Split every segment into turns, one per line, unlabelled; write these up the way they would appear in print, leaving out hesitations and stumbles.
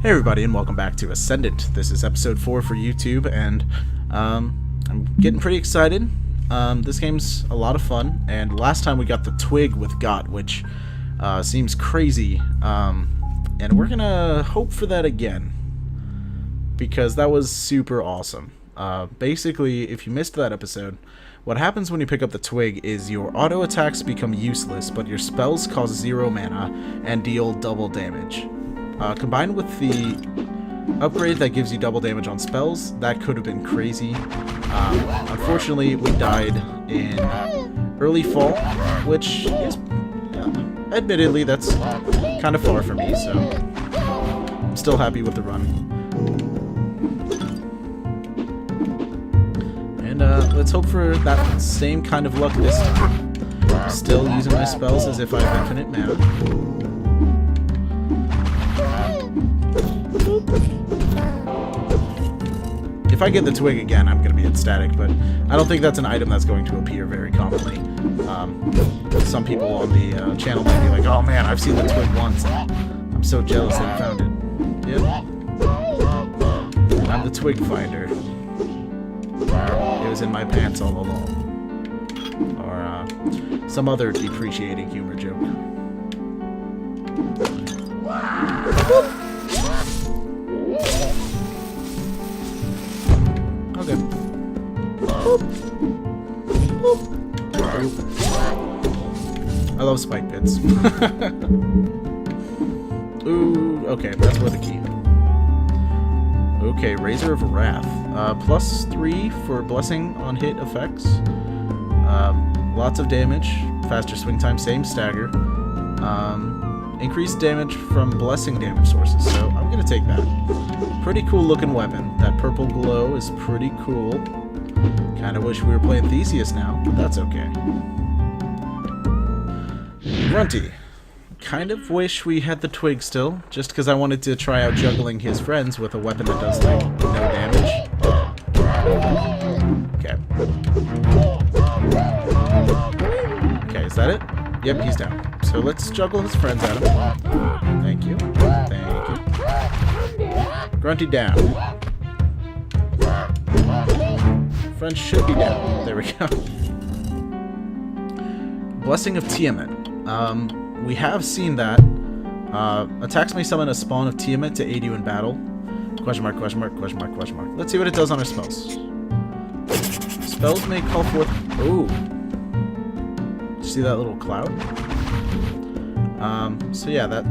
Hey everybody, and welcome back to Ascendant. This is episode 4 for YouTube, and I'm getting pretty excited. This game's a lot of fun, and last time we got the twig with Got, which seems crazy, and we're gonna hope for that again, because that was super awesome. Basically, if you missed that episode, what happens when you pick up the twig is your auto attacks become useless, but your spells cost 0 mana and deal double damage. Combined with the upgrade that gives you double damage on spells, that could have been crazy. Unfortunately, we died in early fall, which is, admittedly, that's kind of far for me, so I'm still happy with the run. And let's hope for that same kind of luck this time. Still using my spells as if I have infinite mana. If I get the twig again, I'm going to be ecstatic, but I don't think that's an item that's going to appear very commonly. Some people on the channel might be like, oh man, I've seen the twig once. I'm so jealous that you found it. Yep. I'm the twig finder. It was in my pants all along. Or some other depreciating humor joke. Okay. I love spike pits. Ooh, okay, that's where the key. Okay, Razor of Wrath. +3 for blessing on hit effects. Lots of damage, faster swing time, same stagger. Increased damage from blessing damage sources, so I'm gonna take that. Pretty cool looking weapon. That purple glow is pretty cool. Kinda wish we were playing Theseus now, but that's okay. Grunty. Kind of wish we had the twig still, just because I wanted to try out juggling his friends with a weapon that does, like, no damage. Okay. Okay, is that it? Yep, he's down. So let's juggle his friends at him. Thank you. Thank you. Grunty down. Friends should be down. There we go. Blessing of Tiamat. We have seen that. Attacks may summon a spawn of Tiamat to aid you in battle. Question mark, question mark, question mark, question mark. Let's see what it does on our spells. Spells may call forth... Ooh. See that little cloud? So yeah, that...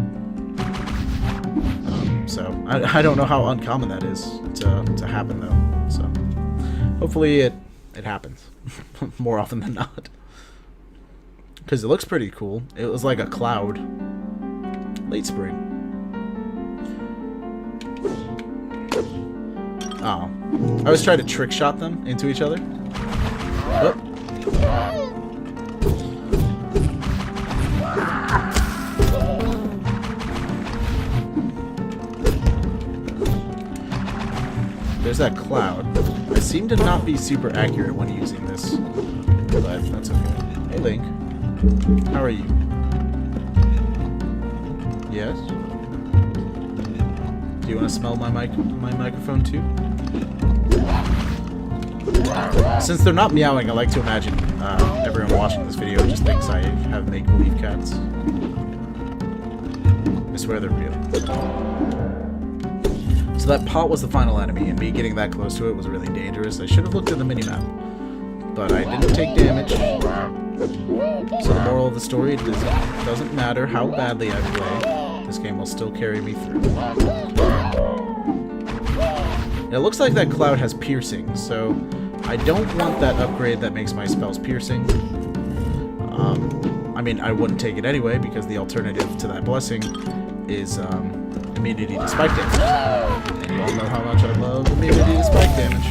so, I don't know how uncommon that is to happen, though. So, hopefully it happens. More often than not. Because it looks pretty cool. It was like a cloud. Late spring. Oh. I was trying to trick shot them into each other. Oh. There's that cloud. I seem to not be super accurate when using this, but that's okay. Hey, Link. How are you? Yes? Do you want to smell my microphone too? Since they're not meowing, I like to imagine everyone watching this video just thinks I have make-believe cats. I swear they're real. So that pot was the final enemy, and me getting that close to it was really dangerous. I should have looked at the minimap, but I didn't take damage. So the moral of the story, it doesn't matter how badly I play, this game will still carry me through. It looks like that cloud has piercing, so I don't want that upgrade that makes my spells piercing. I mean, I wouldn't take it anyway, because the alternative to that blessing is immunity to spike damage. And you all know how much I love immunity to spike damage.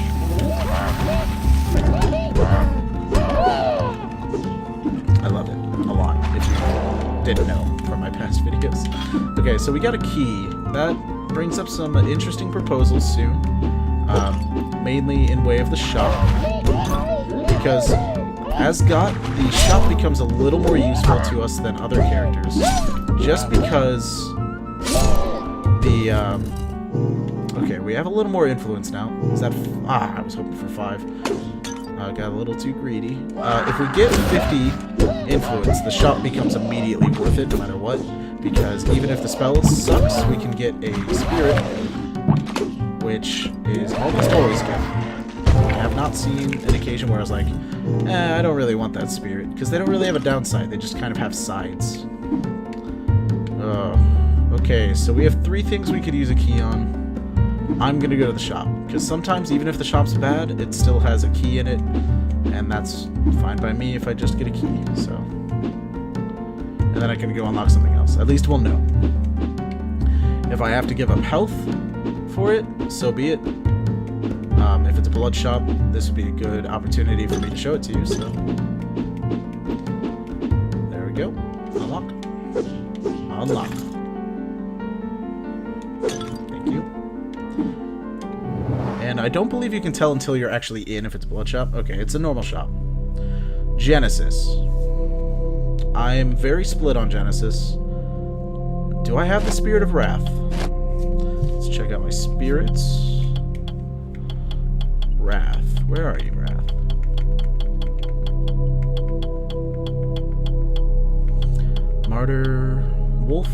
I love it a lot, if you didn't know from my past videos. Okay, so we got a key. That brings up some interesting proposals soon. Mainly in way of the shop. Because as Got, the shop becomes a little more useful to us than other characters. Just because the Okay, we have a little more influence now. Is that... I was hoping for 5. Got a little too greedy. If we get 50 influence, the shop becomes immediately worth it no matter what. Because even if the spell sucks, we can get a spirit, which is almost always good. I have not seen an occasion where I was like, I don't really want that spirit. Because they don't really have a downside, they just kind of have sides. Okay, so we have 3 things we could use a key on. I'm gonna go to the shop, because sometimes even if the shop's bad, it still has a key in it, and that's fine by me if I just get a key, so... And then I can go unlock something else. At least we'll know. If I have to give up health for it, so be it. If it's a blood shop, this would be a good opportunity for me to show it to you, so... There we go. Unlock. Unlock. Thank you. And I don't believe you can tell until you're actually in if it's a blood shop. Okay, it's a normal shop. Genesis. I'm very split on Genesis. Do I have the Spirit of Wrath? Let's check out my spirits. Wrath. Where are you, Wrath? Martyr. Wolf.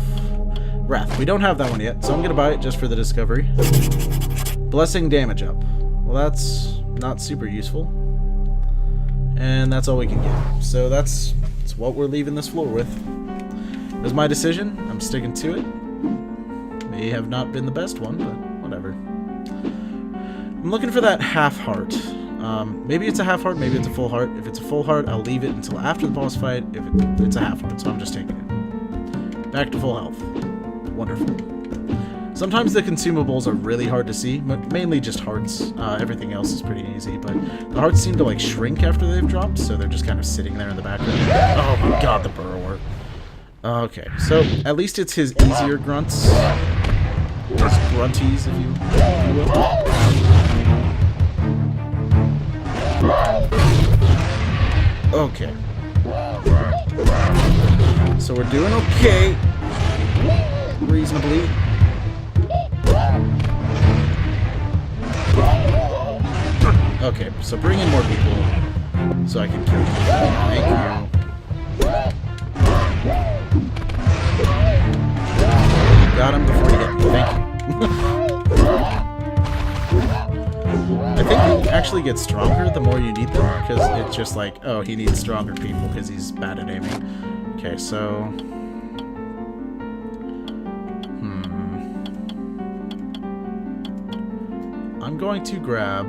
Wrath. We don't have that one yet, so I'm going to buy it just for the discovery. Blessing damage up. Well, that's not super useful. And that's all we can get. So that's what we're leaving this floor with. It was my decision. I'm sticking to it. May have not been the best one, but whatever. I'm looking for that half heart. Maybe it's a half heart, maybe it's a full heart. If it's a full heart, I'll leave it until after the boss fight. If it's a half heart, so I'm just taking it. Back to full health. Wonderful. Sometimes the consumables are really hard to see, but mainly just hearts. Everything else is pretty easy, but the hearts seem to like shrink after they've dropped, so they're just kind of sitting there in the background. Oh my god, the burrower. Okay, so at least it's his easier grunts. His grunties, if you will. Okay. So we're doing okay. Reasonably. Okay, so bring in more people so I can kill you. Thank you. Got him before he hit me. Thank you. I think you actually get stronger the more you need them, because it's just like, oh, he needs stronger people because he's bad at aiming. Okay, so... I'm going to grab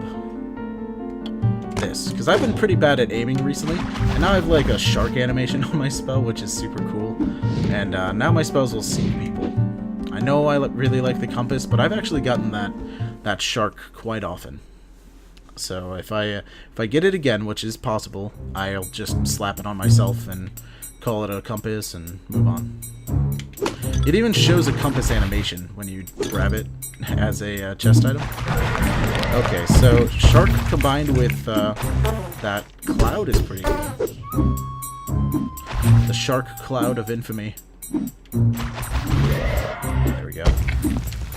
this, because I've been pretty bad at aiming recently, and now I have like a shark animation on my spell, which is super cool, and now my spells will see people. I know I really like the compass, but I've actually gotten that shark quite often. So if I get it again, which is possible, I'll just slap it on myself and call it a compass and move on. It even shows a compass animation when you grab it as a chest item. Okay, so shark combined with that cloud is pretty good. The shark cloud of infamy. There we go.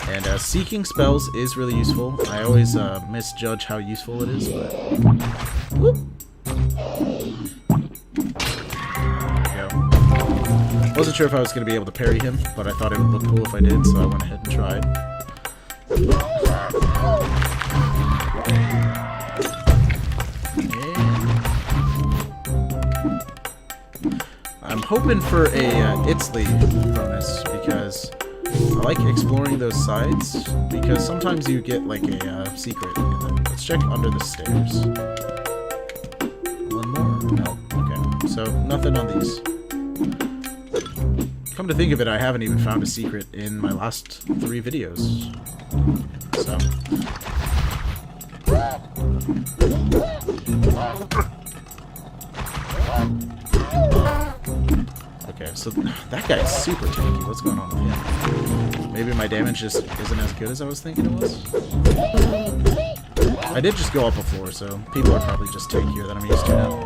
And seeking spells is really useful. I always misjudge how useful it is, but... Whoop. Wasn't sure if I was going to be able to parry him, but I thought it would look cool if I did, so I went ahead and tried. I'm hoping for a Itzli bonus, because I like exploring those sides, because sometimes you get like a secret in them. Let's check under the stairs. One more? No. Okay. So, nothing on these. Come to think of it, I haven't even found a secret in my last 3 videos. So. Okay, so that guy is super tanky. What's going on with him? Maybe my damage just isn't as good as I was thinking it was? I did just go up a floor, so people are probably just tankier than I'm used to now.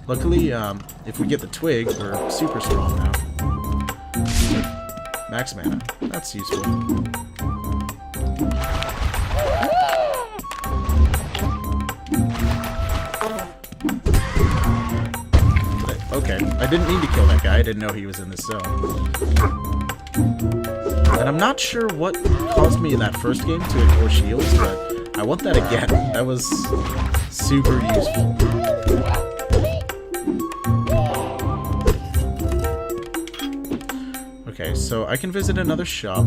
Luckily, if we get the twig, we're super strong now. Max mana. That's useful. Okay, I didn't mean to kill that guy. I didn't know he was in this zone. And I'm not sure what caused me in that first game to ignore shields, but I want that again. That was super useful. Okay, so I can visit another shop,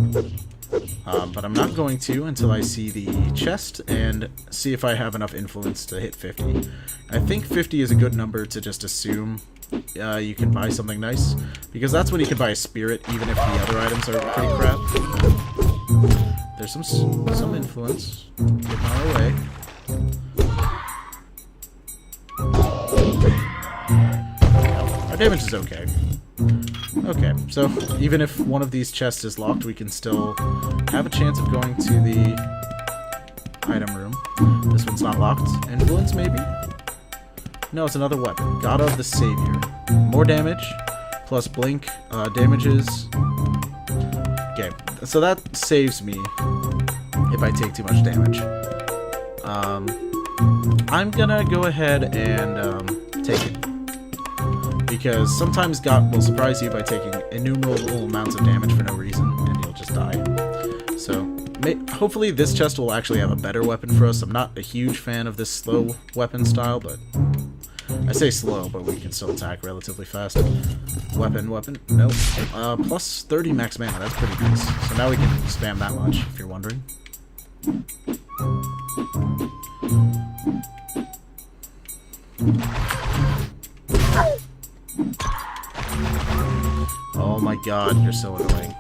but I'm not going to until I see the chest and see if I have enough influence to hit 50. I think 50 is a good number to just assume you can buy something nice, because that's when you can buy a spirit, even if the other items are pretty crap. There's some influence. Getting on our way. Our damage is okay. Okay, so even if one of these chests is locked, we can still have a chance of going to the item room. This one's not locked. Influence, maybe? No, it's another weapon. God of the Savior. More damage, plus blink, damages. Okay, so that saves me if I take too much damage. I'm gonna go ahead and take it. Because sometimes God will surprise you by taking innumerable amounts of damage for no reason, and you'll just die. So, hopefully this chest will actually have a better weapon for us. I'm not a huge fan of this slow weapon style, but... I say slow, but we can still attack relatively fast. Weapon, nope. Plus 30 max mana, that's pretty nice. So now we can spam that much, if you're wondering. Oh my god, you're so annoying.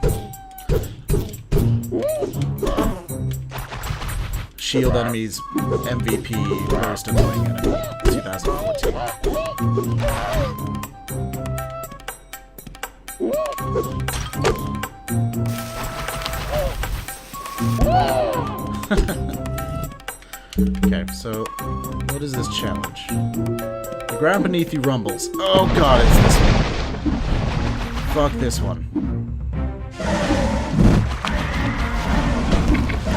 Shield enemies, MVP, most annoying enemy, 2014. Okay, so what is this challenge? The ground beneath you rumbles. Oh god, it's this one. Fuck this one.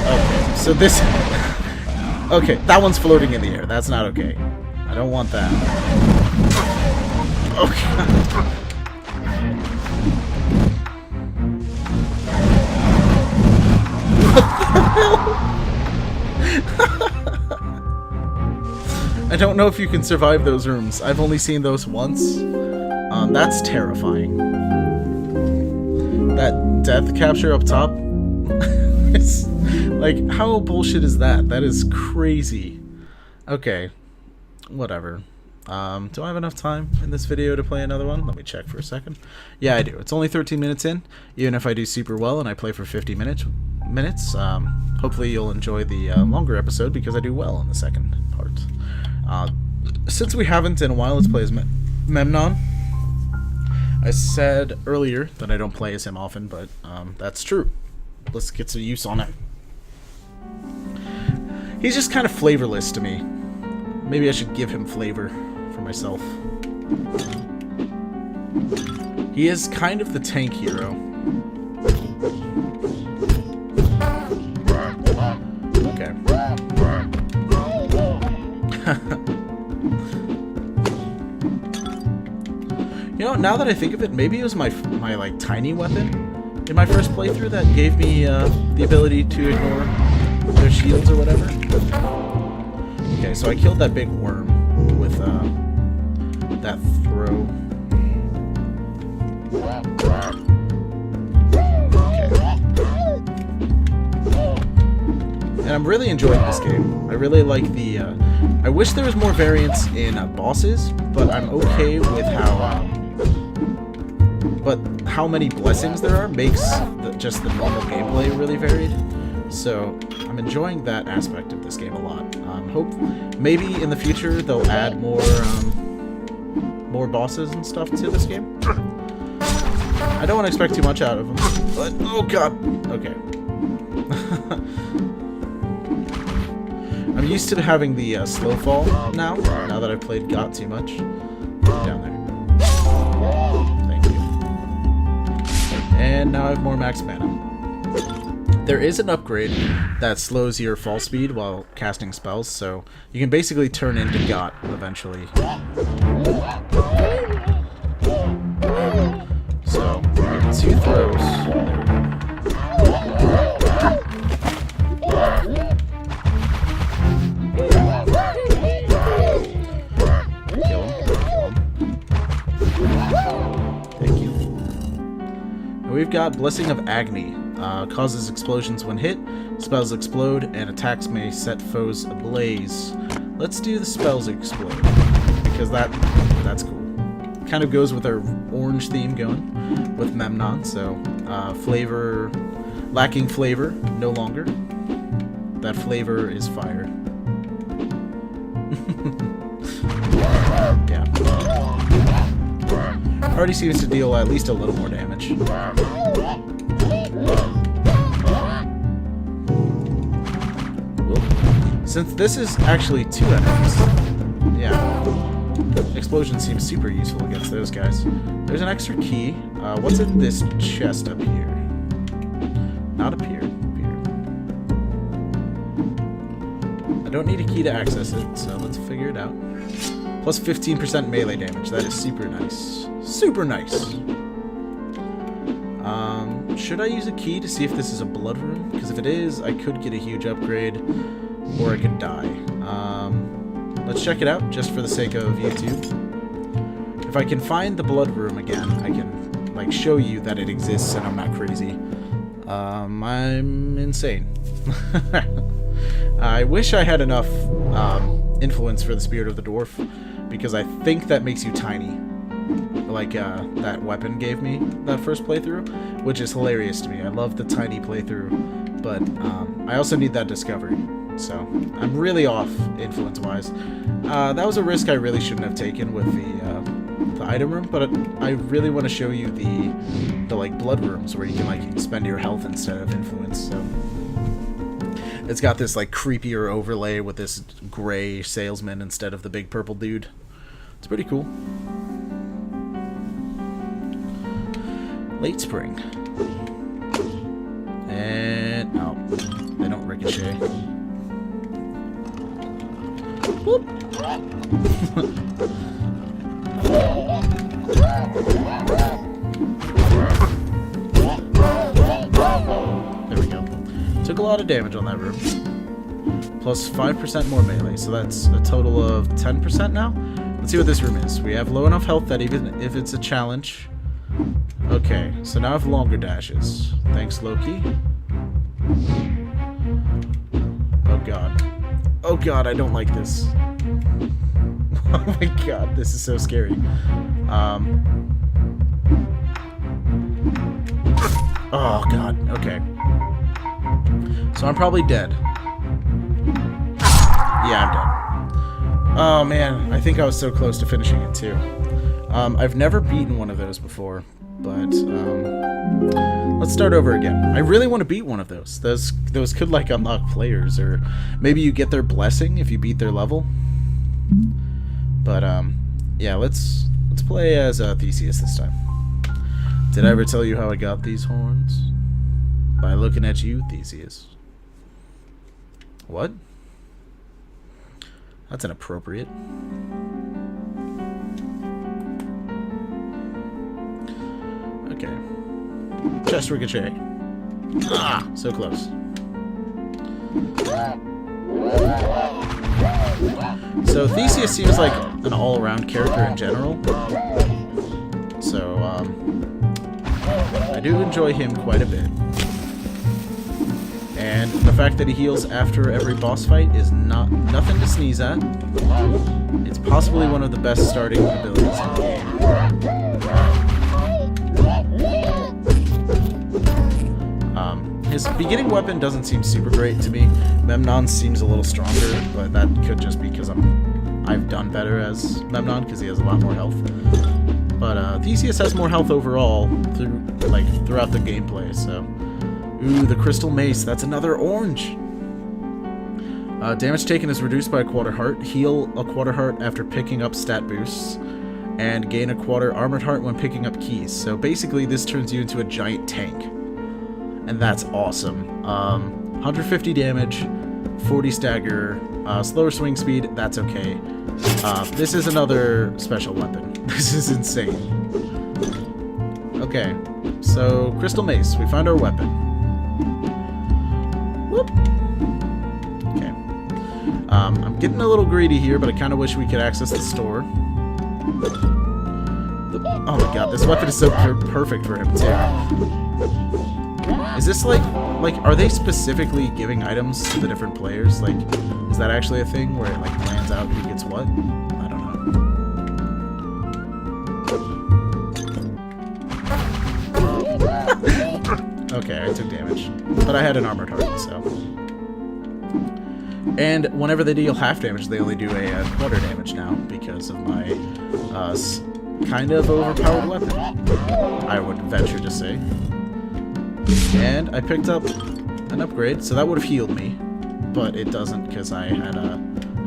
Okay, so this... Okay, that one's floating in the air. That's not okay. I don't want that. Okay. What the hell? I don't know if you can survive those rooms. I've only seen those once. That's terrifying. That death capture up top. It's, like, how bullshit is that? That is crazy. Okay. Whatever. Do I have enough time in this video to play another one? Let me check for a second. Yeah, I do. It's only 13 minutes in. Even if I do super well and I play for 50 minutes, hopefully you'll enjoy the longer episode because I do well in the second part. Since we haven't in a while, let's play as Memnon. I said earlier that I don't play as him often, but that's true. Let's get some use on it. He's just kind of flavorless to me. Maybe I should give him flavor for myself. He is kind of the tank hero. Okay. You know, now that I think of it, maybe it was my like tiny weapon in my first playthrough that gave me the ability to ignore their shields or whatever. Okay, so I killed that big worm with that throw. Okay. And I'm really enjoying this game. I really like the... I wish there was more variance in bosses, but I'm okay with how... but how many blessings there are makes just the normal gameplay really varied. So I'm enjoying that aspect of this game a lot. Hope maybe in the future they'll add more bosses and stuff to this game. I don't want to expect too much out of them, but oh god, okay. I'm used to having the slow fall now that I've played GOT too much. Down there. Thank you. And now I have more max mana. There is an upgrade that slows your fall speed while casting spells, so you can basically turn into Got eventually. So, 2 throws. Kill him. Thank you. And we've got Blessing of Agony. Causes explosions when hit, spells explode, and attacks may set foes ablaze. Let's do the spells explode, because that's cool. Kind of goes with our orange theme going with Memnon, so flavor, lacking flavor, no longer. That flavor is fire. Yeah. Already seems to deal at least a little more damage. Since this is actually 2 enemies, yeah, explosion seems super useful against those guys. There's an extra key. What's in this chest up here? Not up here. Up here. I don't need a key to access it, so let's figure it out. Plus 15% melee damage. That is super nice. Super nice. Should I use a key to see if this is a blood room? Because if it is, I could get a huge upgrade, or I could die. Let's check it out, just for the sake of YouTube. If I can find the blood room again, I can, like, show you that it exists and I'm not crazy. I'm insane. I wish I had enough influence for the Spirit of the Dwarf, because I think that makes you tiny. Like that weapon gave me that first playthrough, which is hilarious to me. I love the tiny playthrough, but I also need that discovery. So I'm really off influence-wise. That was a risk I really shouldn't have taken with the item room, but I really want to show you the like blood rooms where you can like spend your health instead of influence. So it's got this like creepier overlay with this gray salesman instead of the big purple dude. It's pretty cool. Late spring. And no, they don't ricochet. Whoop. There we go. Took a lot of damage on that room. Plus 5% more melee, so that's a total of 10% now. Let's see what this room is. We have low enough health that even if it's a challenge. Okay, so now I have longer dashes. Thanks, Loki. Oh god. Oh god, I don't like this. Oh my god, this is so scary. Oh god, okay. So I'm probably dead. Yeah, I'm dead. Oh man, I think I was so close to finishing it too. I've never beaten one of those before, but let's start over again. I really want to beat one of those. Those could like unlock players, or maybe you get their blessing if you beat their level. But yeah, let's play as Theseus this time. Did I ever tell you how I got these horns? By looking at you, Theseus. What? That's inappropriate. Okay. Chest ricochet. Ah! So close. So Theseus seems like an all-around character in general. So, I do enjoy him quite a bit. And the fact that he heals after every boss fight is nothing to sneeze at. It's possibly one of the best starting abilities in the game. His beginning weapon doesn't seem super great to me. Memnon seems a little stronger, but that could just be because I've done better as Memnon because he has a lot more health. But Theseus has more health overall throughout the gameplay. So, ooh, the crystal mace. That's another orange. Damage taken is reduced by a quarter heart. Heal a quarter heart after picking up stat boosts. and gain a quarter armored heart when picking up keys. So basically this turns you into a giant tank. And that's awesome. 150 damage, 40 stagger, slower swing speed, that's okay. This is another special weapon. This is insane. Okay, so Crystal Mace, we found our weapon. Whoop. Okay. I'm getting a little greedy here, but I kind of wish we could access the store. Oh my god, this weapon is so perfect for him too. Is this like, are they specifically giving items to the different players? Like, is that actually a thing where it like plans out who gets what? I don't know. Okay, I took damage, but I had an armored heart, so. And whenever they deal half damage, they only do a quarter damage now because of my kind of overpowered weapon, I would venture to say. And I picked up an upgrade, so that would have healed me, but it doesn't because I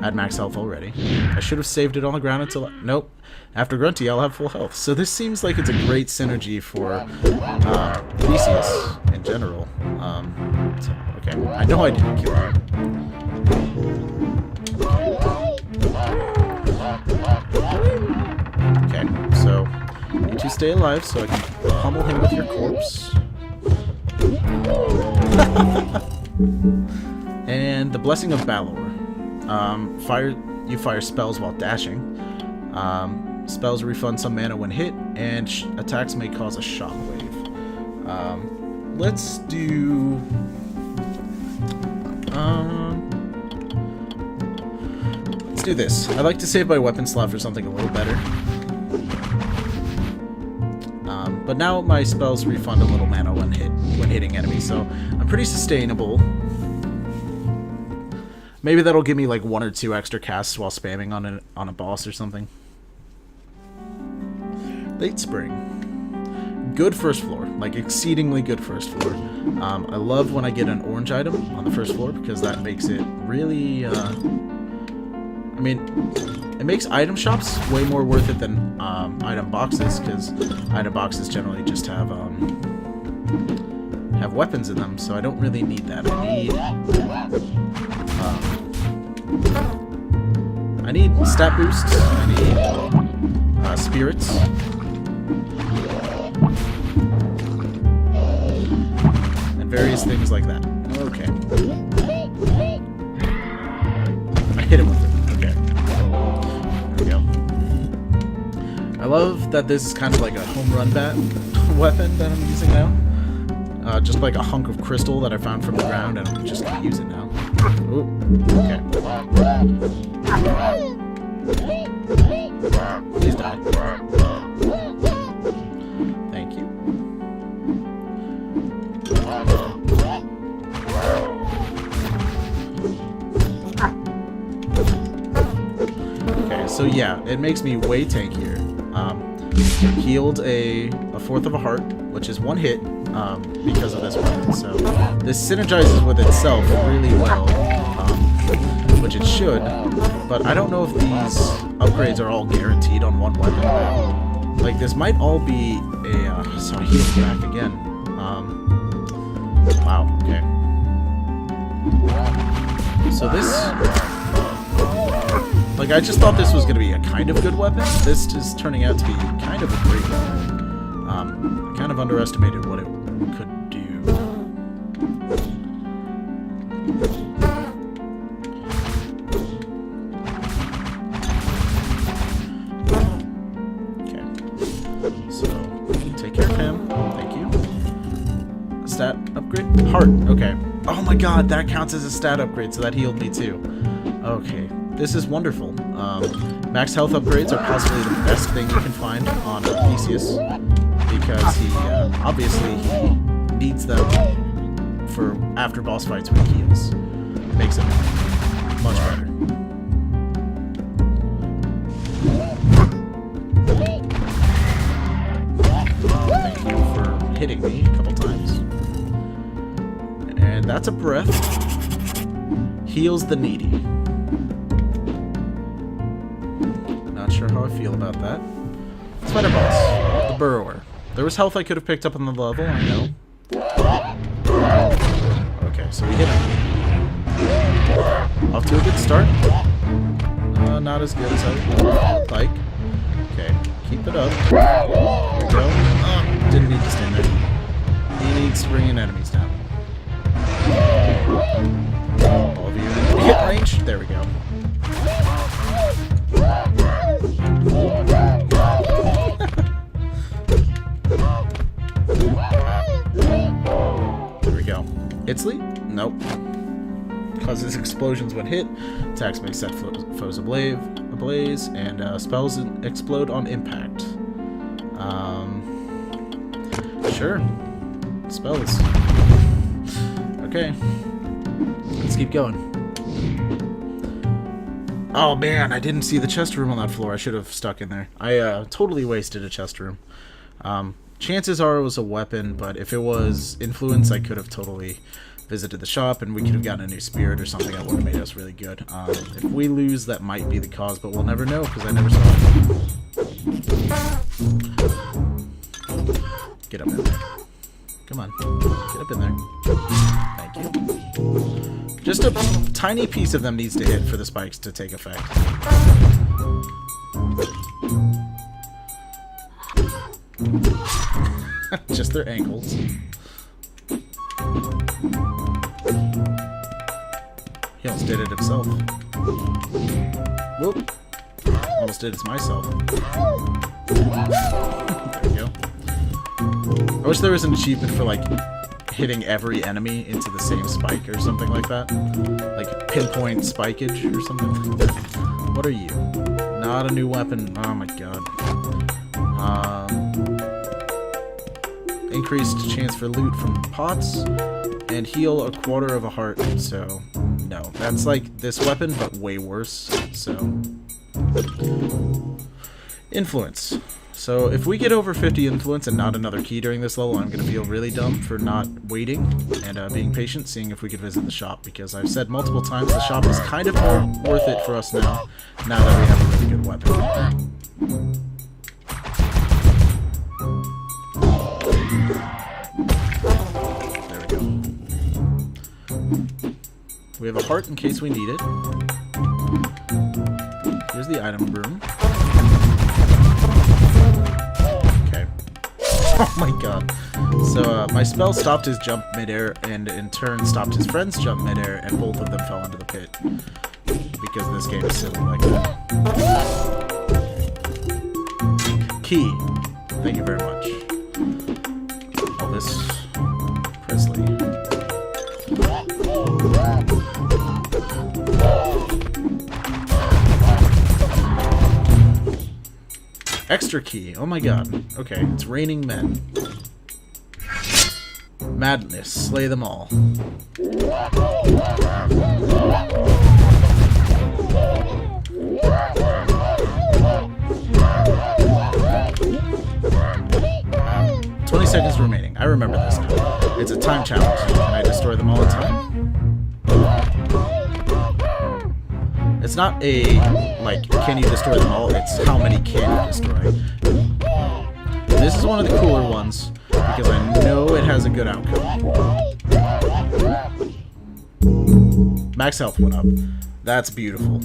had max health already. I should have saved it on the ground until nope. After Grunty, I'll have full health. So this seems like it's a great synergy for Theseus in general. So, okay, I know I didn't kill him. Okay, so you need to stay alive so I can pummel him with your corpse. And the Blessing of Balor. You fire spells while dashing. Spells refund some mana when hit, and attacks may cause a shockwave. Let's do. Let's do this. I like to save my weapon slot for something a little better. But now my spells refund a little mana when hitting enemies, so I'm pretty sustainable. Maybe that'll give me like 1 or 2 extra casts while spamming on a boss or something. Late Spring. Good first floor, like exceedingly good first floor. I love when I get an orange item on the first floor because that makes it really. I mean, it makes item shops way more worth it than item boxes, because item boxes generally just have weapons in them, so I don't really need that. I need stat boosts. I need spirits. And various things like that. Okay. I hit him with it. I love that this is kind of like a home run weapon that I'm using now. Just like a hunk of crystal that I found from the ground, and I'm just gonna use it now. Ooh, okay. Please die. Thank you. Okay, so yeah, it makes me way tankier. Healed a 1/4 of a heart, which is 1 hit because of this weapon. So this synergizes with itself really well, which it should. But I don't know if these upgrades are all guaranteed on one weapon. Like this might all be a. So he's back again. Wow. Okay. So this. Like, I just thought this was going to be a kind of good weapon. This is turning out to be kind of a great weapon. I kind of underestimated what it could do. Okay. So, take care of him. Thank you. Stat upgrade? Heart. Okay. Oh my god, that counts as a stat upgrade, so that healed me too. Okay. This is wonderful. Max health upgrades are possibly the best thing you can find on Theseus, because he obviously he needs them for after boss fights when he heals. It makes it much better. Thank you for hitting me a couple times. And that's a breath. Heals the needy. Not sure how I feel about that. Spider boss. The burrower. There was health I could have picked up on the level, I know. Okay, so we hit him. Off to a good start. Not as good as I would like. Okay, keep it up. There we go. Didn't need to stand there. He needs to bring in enemies now. All of you in hit range. There we go. There we go. Itsly? Nope. Causes explosions when hit. Attacks may set foes ablaze, and spells explode on impact. Sure. Spells. Okay. Let's keep going. Oh man, I didn't see the chest room on that floor. I should have stuck in there. I totally wasted a chest room. Chances are it was a weapon, but if it was influence, I could have totally visited the shop and we could have gotten a new spirit or something that would have made us really good. If we lose, that might be the cause, but we'll never know because I never saw it. Get up in there. Come on. Get up in there. Thank you. Just a tiny piece of them needs to hit for the spikes to take effect. Just their ankles. He almost did it himself. Whoop. Almost did it myself. There we go. I wish there was an achievement for, like, hitting every enemy into the same spike or something like that. Like, pinpoint spikeage or something like that. What are you? Not a new weapon. Oh my god. Increased chance for loot from pots. And heal a quarter of a heart, so no. That's like this weapon, but way worse, so. Influence. So if we get over 50 influence and not another key during this level, I'm going to feel really dumb for not waiting and being patient, seeing if we could visit the shop, because I've said multiple times the shop is kind of more worth it for us now that we have a really good weapon. We have a heart in case we need it. Here's the item room. Okay. Oh my god. So my spell stopped his jump midair and in turn stopped his friend's jump midair, and both of them fell into the pit. Because this game is silly like that. Key. Thank you very much. Elvis Presley. Extra key. Oh my god. Okay, it's raining men. Madness. Slay them all. Seconds remaining. I remember this now. It's a time challenge. Can I destroy them all in time? It's not a, like, can you destroy them all? It's how many can you destroy. This is one of the cooler ones, because I know it has a good outcome. Max health went up. That's beautiful.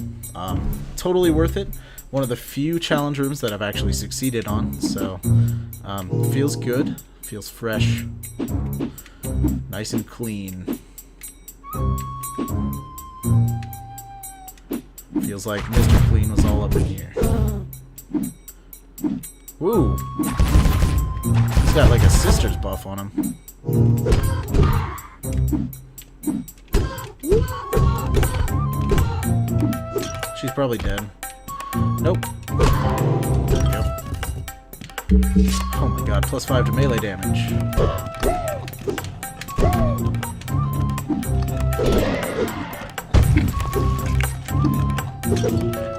Totally worth it. One of the few challenge rooms that I've actually succeeded on, so feels good. Feels fresh. Nice and clean. Feels like Mr. Clean was all up in here. Woo! He's got like a sister's buff on him. She's probably dead. Nope. There we go. Oh my god, +5 to melee damage.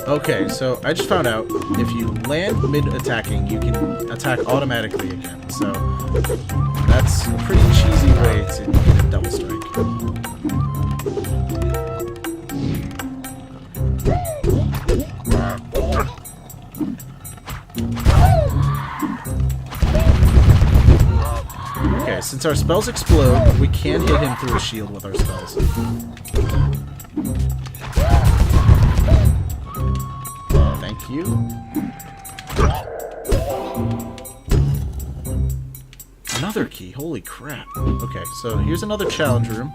Okay, so I just found out if you land mid-attacking, you can attack automatically again. So that's a pretty cheesy way to get a double strike. Okay, since our spells explode, we can hit him through a shield with our spells. Thank you. Another key, holy crap. Okay, so here's another challenge room.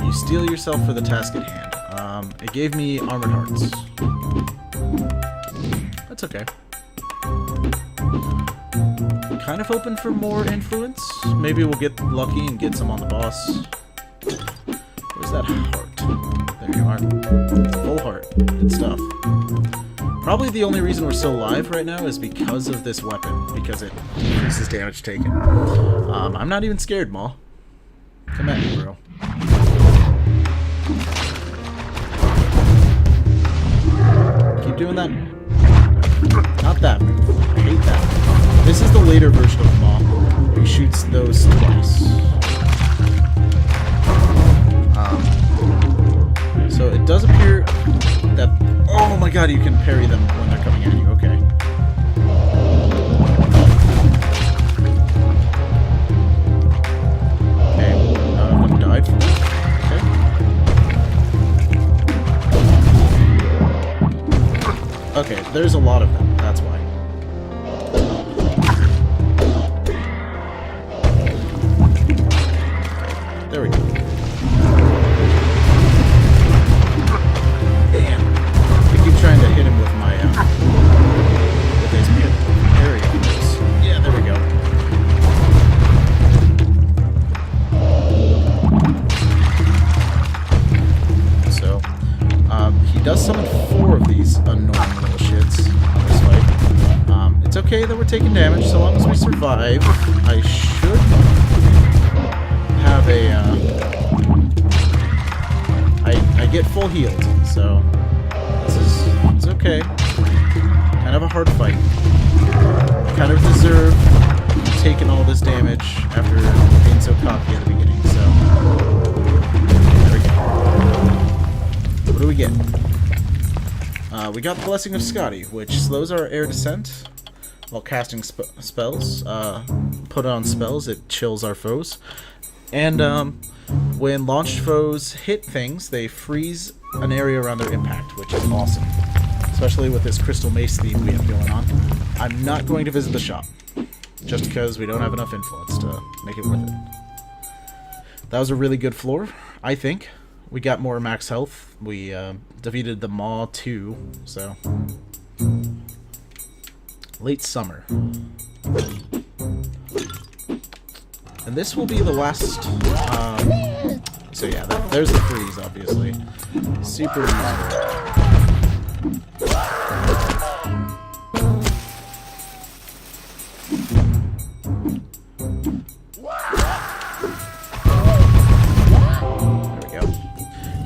You steel yourself for the task at hand. It gave me armored hearts. That's okay. Kind of hoping for more influence. Maybe we'll get lucky and get some on the boss. Where's that heart? There you are. Full heart. Good stuff. Probably the only reason we're still alive right now is because of this weapon. Because it increases damage taken. I'm not even scared, Maul. Come at me, bro. Keep doing that. Not that move. I hate that. This is the later version of Maul. He shoots those twice. So it does appear that... Oh my god, you can parry them when they're coming at you. Okay. Okay, one died from that. Okay. Okay, there's a lot of them. That's why. There we go. Damn. I keep trying to hit him with my, with his parry on this. Yeah, there we go. So, he does summon 4 of these annoying little shits on this fight. It's okay that we're taking damage, so long as we survive. I should have a, I get full healed, so it's okay. Kind of a hard fight. Kind of deserve taking all this damage after being so cocky at the beginning, so there we go. What do we get? We got the Blessing of Scotty, which slows our air descent while casting spells. Put on spells, it chills our foes. And when launched foes hit things, they freeze an area around their impact, which is awesome. Especially with this crystal mace theme we have going on. I'm not going to visit the shop, just because we don't have enough influence to make it worth it. That was a really good floor, I think. We got more max health. We defeated the Maw 2, so... Late summer. And this will be the last... so yeah, there's the freeze, obviously. Super easy.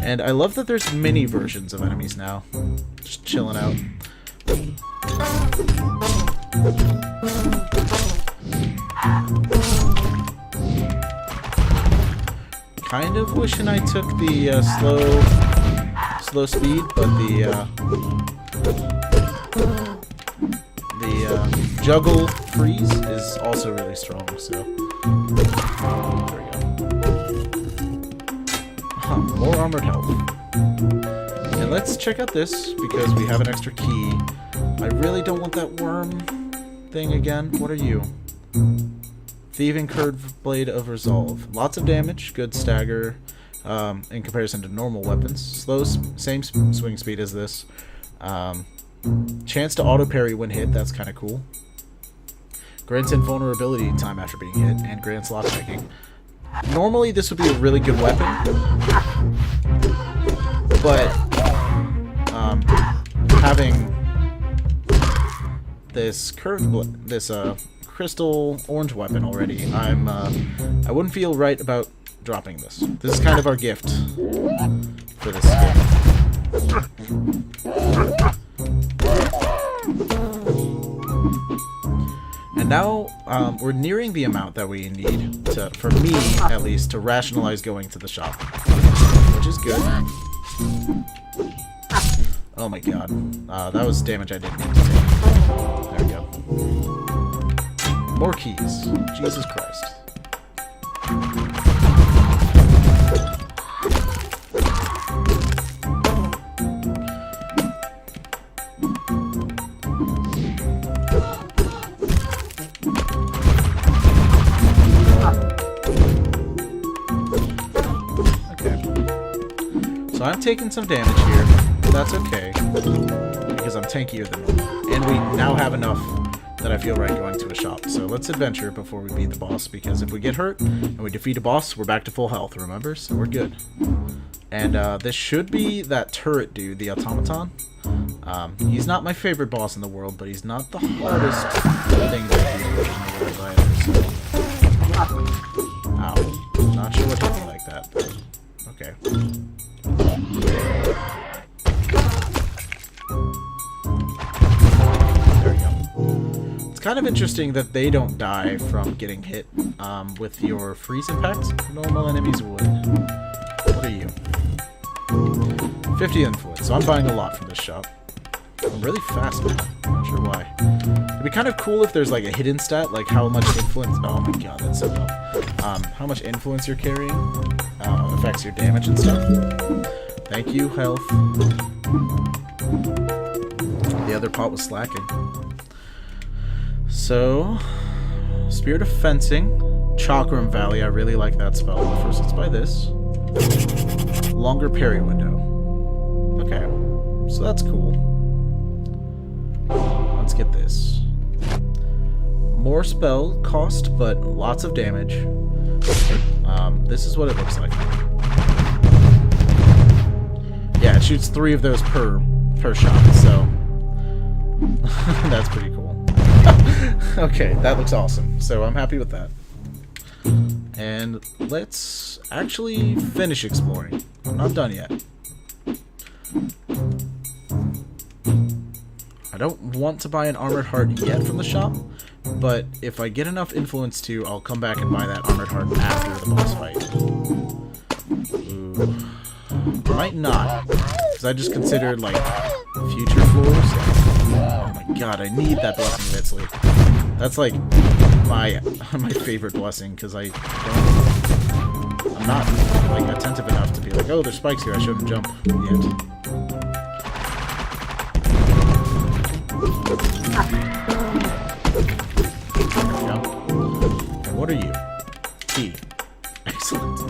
And I love that there's mini versions of enemies now. Just chilling out. Kind of wishing I took the slow speed, but the juggle freeze is also really strong, so there we go. More armored health. And let's check out this, because we have an extra key. I really don't want that worm thing again. What are you? Thieving Curved Blade of Resolve. Lots of damage, good stagger in comparison to normal weapons. Slow, same swing speed as this. Chance to auto parry when hit, that's kind of cool. Grants invulnerability time after being hit, and grants lock picking. Normally this would be a really good weapon, but having this crystal orange weapon already, I wouldn't feel right about dropping this. This is kind of our gift for this game. And now we're nearing the amount that we need to, for me at least, to rationalize going to the shop, which is good. Oh my god. That was damage I didn't need to take. There we go. More keys. Jesus Christ. So I'm taking some damage here, but that's okay, because I'm tankier than normal. And we now have enough that I feel right going to a shop. So let's adventure before we beat the boss, because if we get hurt and we defeat a boss, we're back to full health, remember? So we're good. And this should be that turret dude, the automaton. He's not my favorite boss in the world, but he's not the hardest thing that in the world either, so... Ow. Not sure what hit me like that, but... Okay. There we go. It's kind of interesting that they don't die from getting hit with your freeze impacts. Normal enemies would. What are you? 50 influence, so I'm buying a lot from this shop. I'm really fast, man. I'm not sure why. It'd be kind of cool if there's like a hidden stat, like how much influence... Oh my god, that's so dumb. How much influence you're carrying affects your damage and stuff. Thank you, health. The other pot was slacking. So, Spirit of Fencing, Chakram Valley, I really like that spell. But first, let's buy this. Longer parry window. Okay, so that's cool. Let's get this. More spell cost, but lots of damage. This is what it looks like. Yeah, it shoots 3 of those per shot, so that's pretty cool. Okay, that looks awesome. So I'm happy with that. And let's actually finish exploring. I'm not done yet. I don't want to buy an armored heart yet from the shop, but if I get enough influence to, I'll come back and buy that armored heart after the boss fight. Ooh. Might not, because I just considered, like, future floors. Oh my god, I need that blessing of Italy. That's, like, my favorite blessing, because I'm not, like, attentive enough to be like, oh, there's spikes here, I shouldn't jump yet. And what are you? Key. Excellent.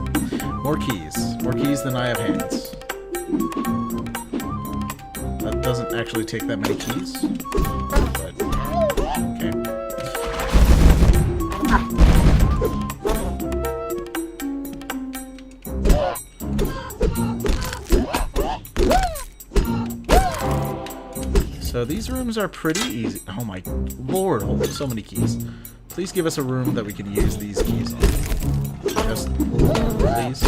More keys. More keys than I have hands. That doesn't actually take that many keys. But, okay. So these rooms are pretty easy. Oh my lord, holy, so many keys. Please give us a room that we can use these keys on. Just please.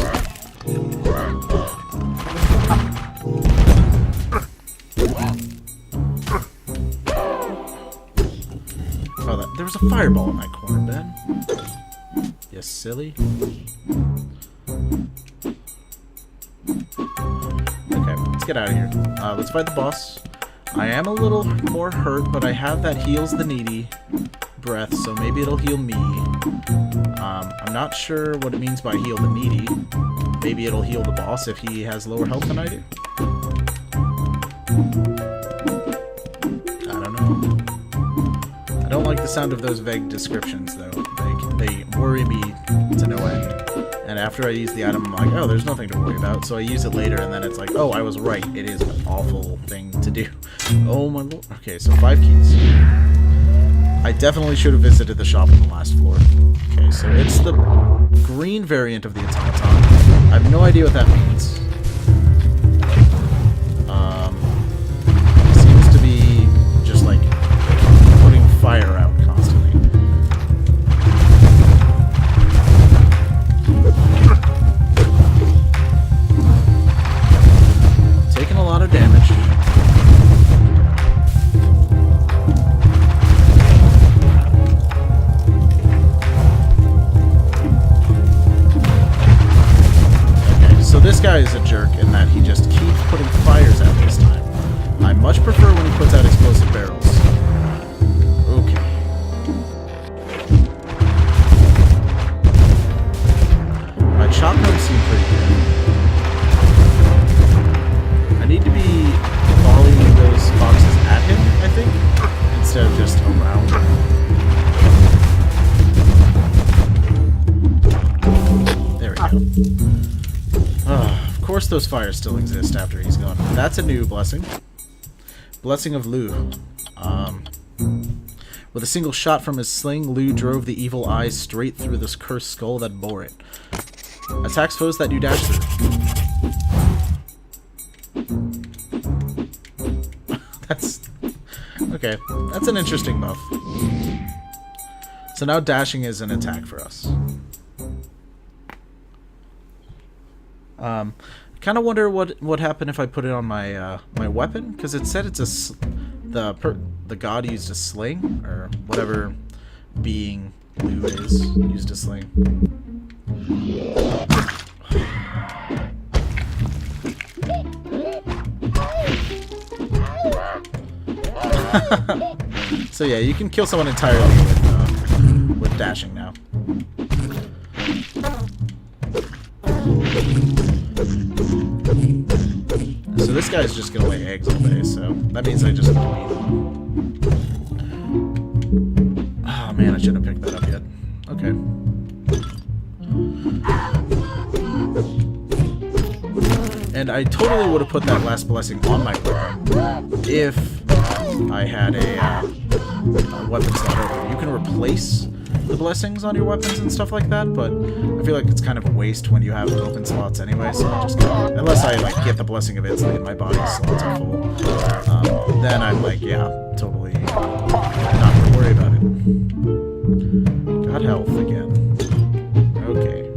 Oh, there was a fireball in that corner, Ben. You silly. Okay, let's get out of here. Let's fight the boss. I am a little more hurt, but I have that heals the needy breath, so maybe it'll heal me. I'm not sure what it means by heal the needy. Maybe it'll heal the boss if he has lower health than I do. I don't know. I don't like the sound of those vague descriptions, though. They worry me to no end. And after I use the item, I'm like, oh, there's nothing to worry about. So I use it later, and then it's like, oh, I was right. It is an awful thing to do. Oh my lord. Okay, so 5 keys. I definitely should have visited the shop on the last floor. Okay, so it's the green variant of the automaton. I have no idea what that means. It seems to be just like putting fire out constantly. Taking a lot of damage. This guy is a course those fires still exist after he's gone. That's a new blessing. Blessing of Lu. With a single shot from his sling, Lu drove the evil eyes straight through this cursed skull that bore it. Attacks foes that you dash through. That's... okay. That's an interesting buff. So now dashing is an attack for us. Kind of wonder what would happen if I put it on my my weapon, because it said it's the god used a sling, or whatever being Lu is used a sling. So yeah, you can kill someone entirely with dashing now. So this guy's just gonna lay eggs all day, so that means I just have to beat him. Oh man, I shouldn't have picked that up yet. Okay. And I totally would have put that last blessing on my weapon if I had a weapon slot open. You can replace the blessings on your weapons and stuff like that, but I feel like it's kind of a waste when you have open slots anyway, so I just gotta, unless I like get the blessing of instantly and my body slots are full, then I'm like, yeah, totally not gonna worry about it. Got health again. Okay.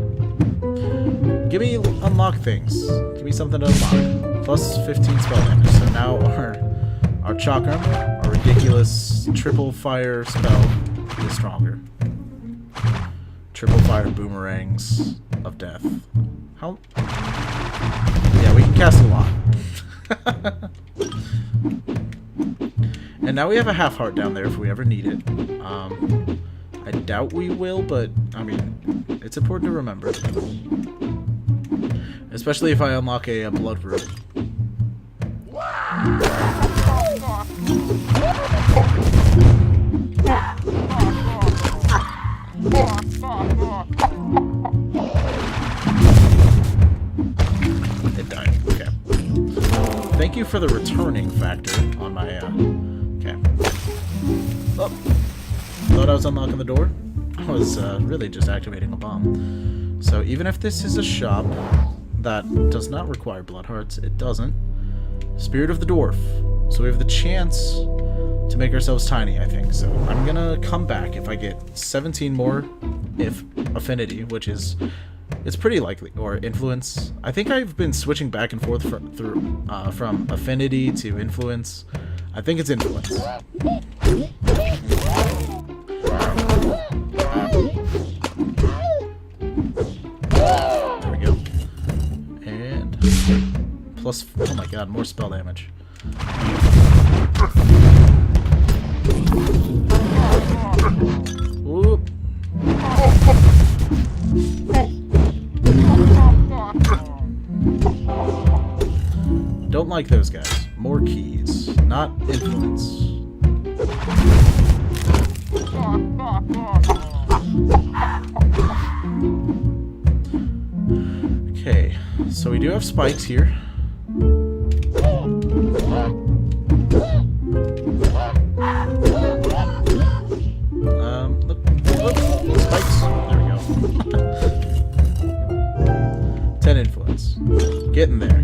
Give me unlock things. Give me something to unlock. Plus 15 spell damage. So now our chakram, our ridiculous triple fire spell, is stronger. Triple fire boomerangs of death. How? Yeah, we can cast a lot. And now we have a half heart down there if we ever need it. I doubt we will, but I mean, it's important to remember. Especially if I unlock a blood root. It died. Okay. Thank you for the returning factor on my, okay. Oh. Thought I was unlocking the door. I was, really just activating a bomb. So even if this is a shop that does not require blood hearts, it doesn't. Spirit of the Dwarf. So we have the chance to make ourselves tiny, I think. So I'm gonna come back if I get 17 more, if affinity, which is, it's pretty likely, or influence. I think I've been switching back and forth from affinity to influence. I think it's influence. There we go. And plus, oh my god, more spell damage. Whoop. Don't like those guys. More keys, not influence. Okay, so we do have spikes here. Look, spikes. There we go. 10 influence. Getting there.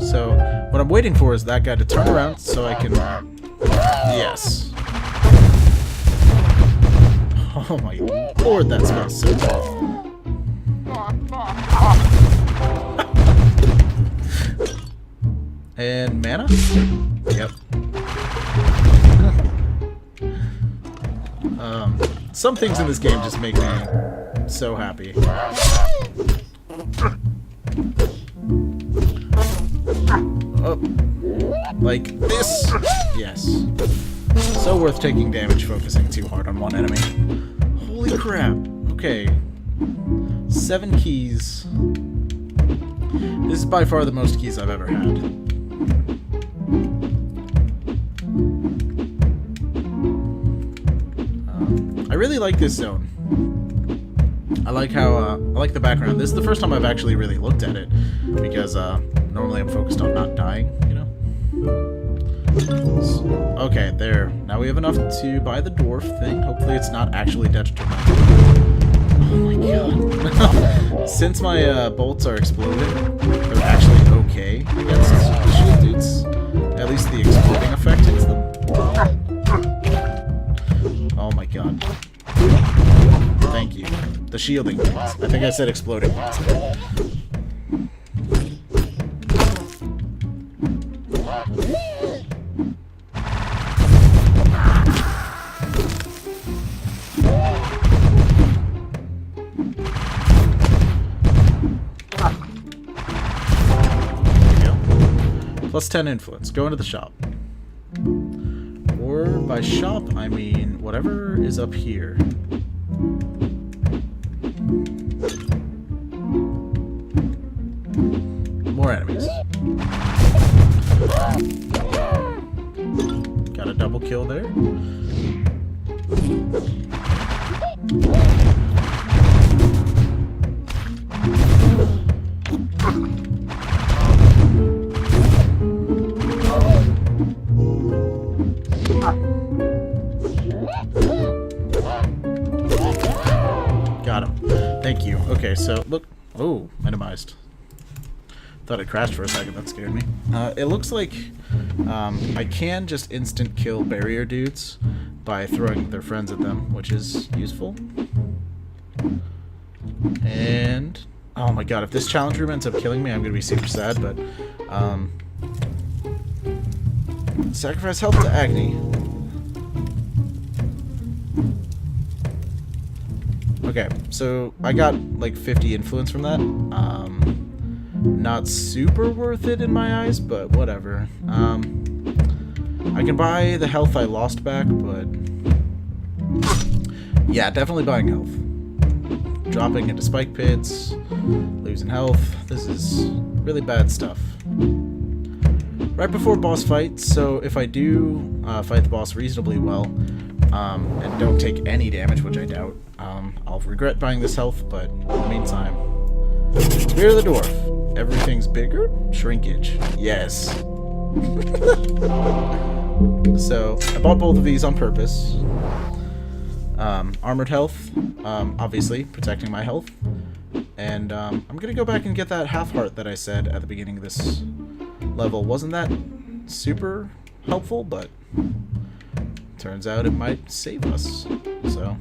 So, what I'm waiting for is that guy to turn around so I can... Yes. Oh my lord, that smells so tough. And mana? Yep. Some things in this game just make me so happy. Oh. Like this? Yes. So worth taking damage focusing too hard on one enemy. Holy crap. Okay. 7 keys. This is by far the most keys I've ever had. I really like this zone. I like how, I like the background. This is the first time I've actually really looked at it, because, normally I'm focused on not dying, you know? So, okay, there. Now we have enough to buy the dwarf thing. Hopefully it's not actually detrimental. Oh my god. Since my, bolts are exploding, they're actually okay against the shield dudes. At least the exploding effect hits them. Oh my god. Thank you. The shielding things. I think I said exploding ones. Plus 10 influence. Go into the shop. Or by shop, I mean whatever is up here. More enemies. Got a double kill there. Got him. Thank you. Okay, so look. Oh, minimized. Thought it crashed for a second. That scared me. It looks like I can just instant kill barrier dudes by throwing their friends at them, which is useful. And oh my god, if this challenge room ends up killing me, I'm gonna be super sad. But sacrifice health to Agni. Okay, so I got like 50 influence from that. Not super worth it in my eyes, but whatever. I can buy the health I lost back, but yeah, definitely buying health. Dropping into spike pits, losing health. This is really bad stuff. Right before boss fight, so if I do fight the boss reasonably well, and don't take any damage, which I doubt, I'll regret buying this health, but in the meantime, Spear of the Dwarf. Everything's bigger? Shrinkage. Yes. So, I bought both of these on purpose. Armored health, obviously, protecting my health. And I'm gonna go back and get that half heart that I said at the beginning of this level. Wasn't that super helpful, but turns out it might save us. So,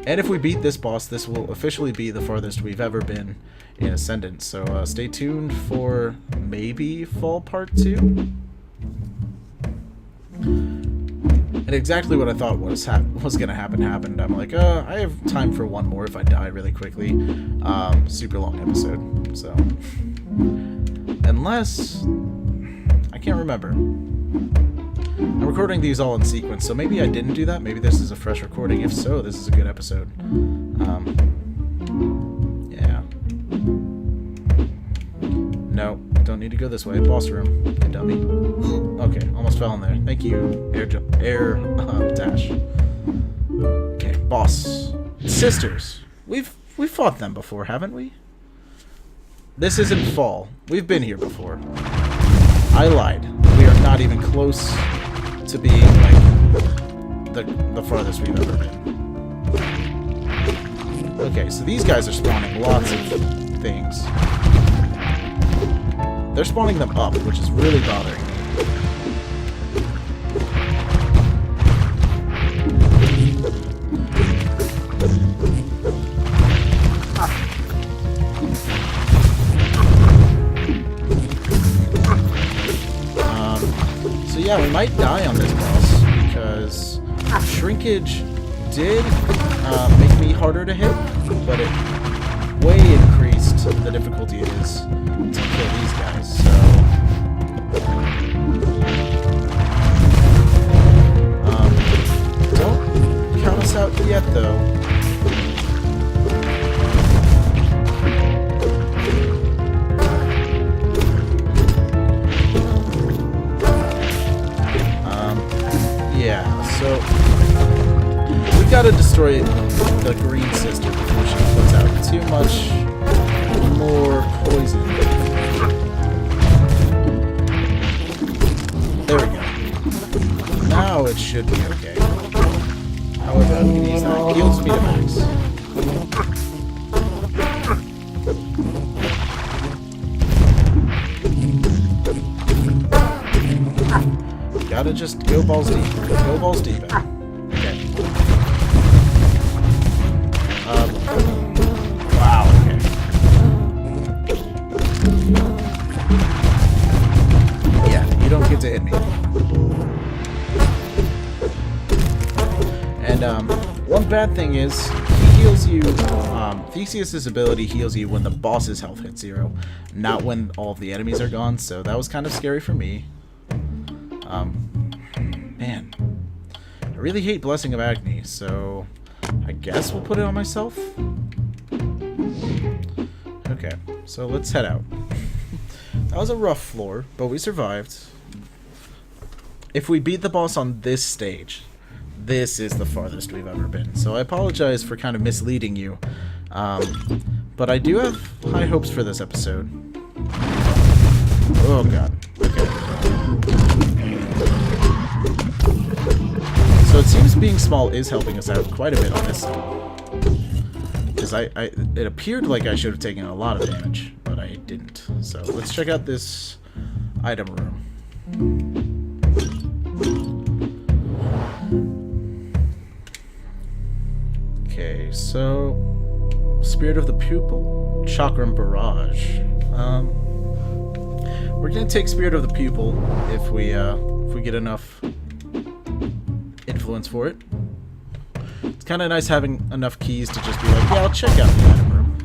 and if we beat this boss, this will officially be the farthest we've ever been in Ascendant. So stay tuned for maybe Fall Part 2. And exactly what I thought was gonna happen happened. I'm like, I have time for one more if I die really quickly. Super long episode, so unless I can't remember. I'm recording these all in sequence, so maybe I didn't do that. Maybe this is a fresh recording. If so, this is a good episode. Yeah. No, don't need to go this way. Boss room, you dummy. Okay, almost fell in there. Thank you, air dash. Okay, boss. Sisters. We've fought them before, haven't we? This isn't Fall. We've been here before. I lied. We are not even close to being like the farthest we've ever been. Okay, so these guys are spawning lots of things. They're spawning them up, which is really bothering me. So yeah, we might die on this boss because shrinkage did make me harder to hit, but it way increased the difficulty it is to kill these guys, so don't count us out yet though. gotta destroy the green sister before she puts out too much more poison. There we go. Now it should be okay. However, I'm gonna use that heal speed to max. Gotta just go balls deep. Go balls deep. Okay. Wow, okay. Yeah, you don't get to hit me. And, one bad thing is, he heals you, Theseus' ability heals you when the boss's health hits 0, not when all of the enemies are gone, so that was kind of scary for me. Man, I really hate Blessing of Agni, so I guess we'll put it on myself. Okay, so let's head out. That was a rough floor, but we survived. If we beat the boss on this stage, this is the farthest we've ever been, so I apologize for kind of misleading you. But I do have high hopes for this episode. Oh god, okay. So it seems being small is helping us out quite a bit on this. Because it appeared like I should have taken a lot of damage, but I didn't. So let's check out this item room. Okay, so Spirit of the Pupil, Chakram Barrage. We're gonna take Spirit of the Pupil if we get enough influence for it. It's kind of nice having enough keys to just be like, yeah, I'll check out the item room.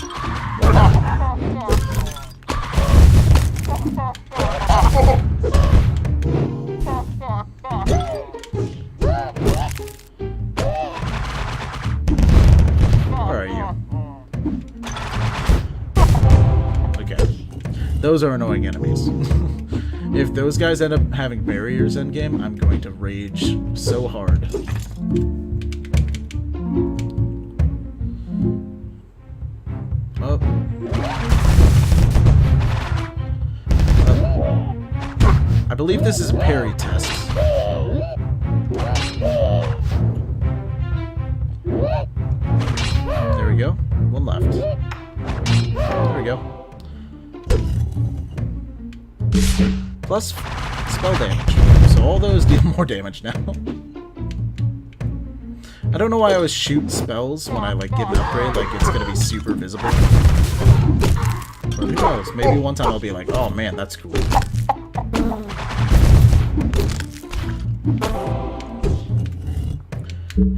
Why not? Where are you? Okay. Those are annoying enemies. If those guys end up having barriers endgame, I'm going to rage so hard. Oh. I believe this is a parry test. There we go. One left. There we go. Plus spell damage. So all those deal more damage now. I don't know why I always shoot spells when I like get an upgrade, like it's gonna be super visible. But who knows? Maybe one time I'll be like, oh man, that's cool.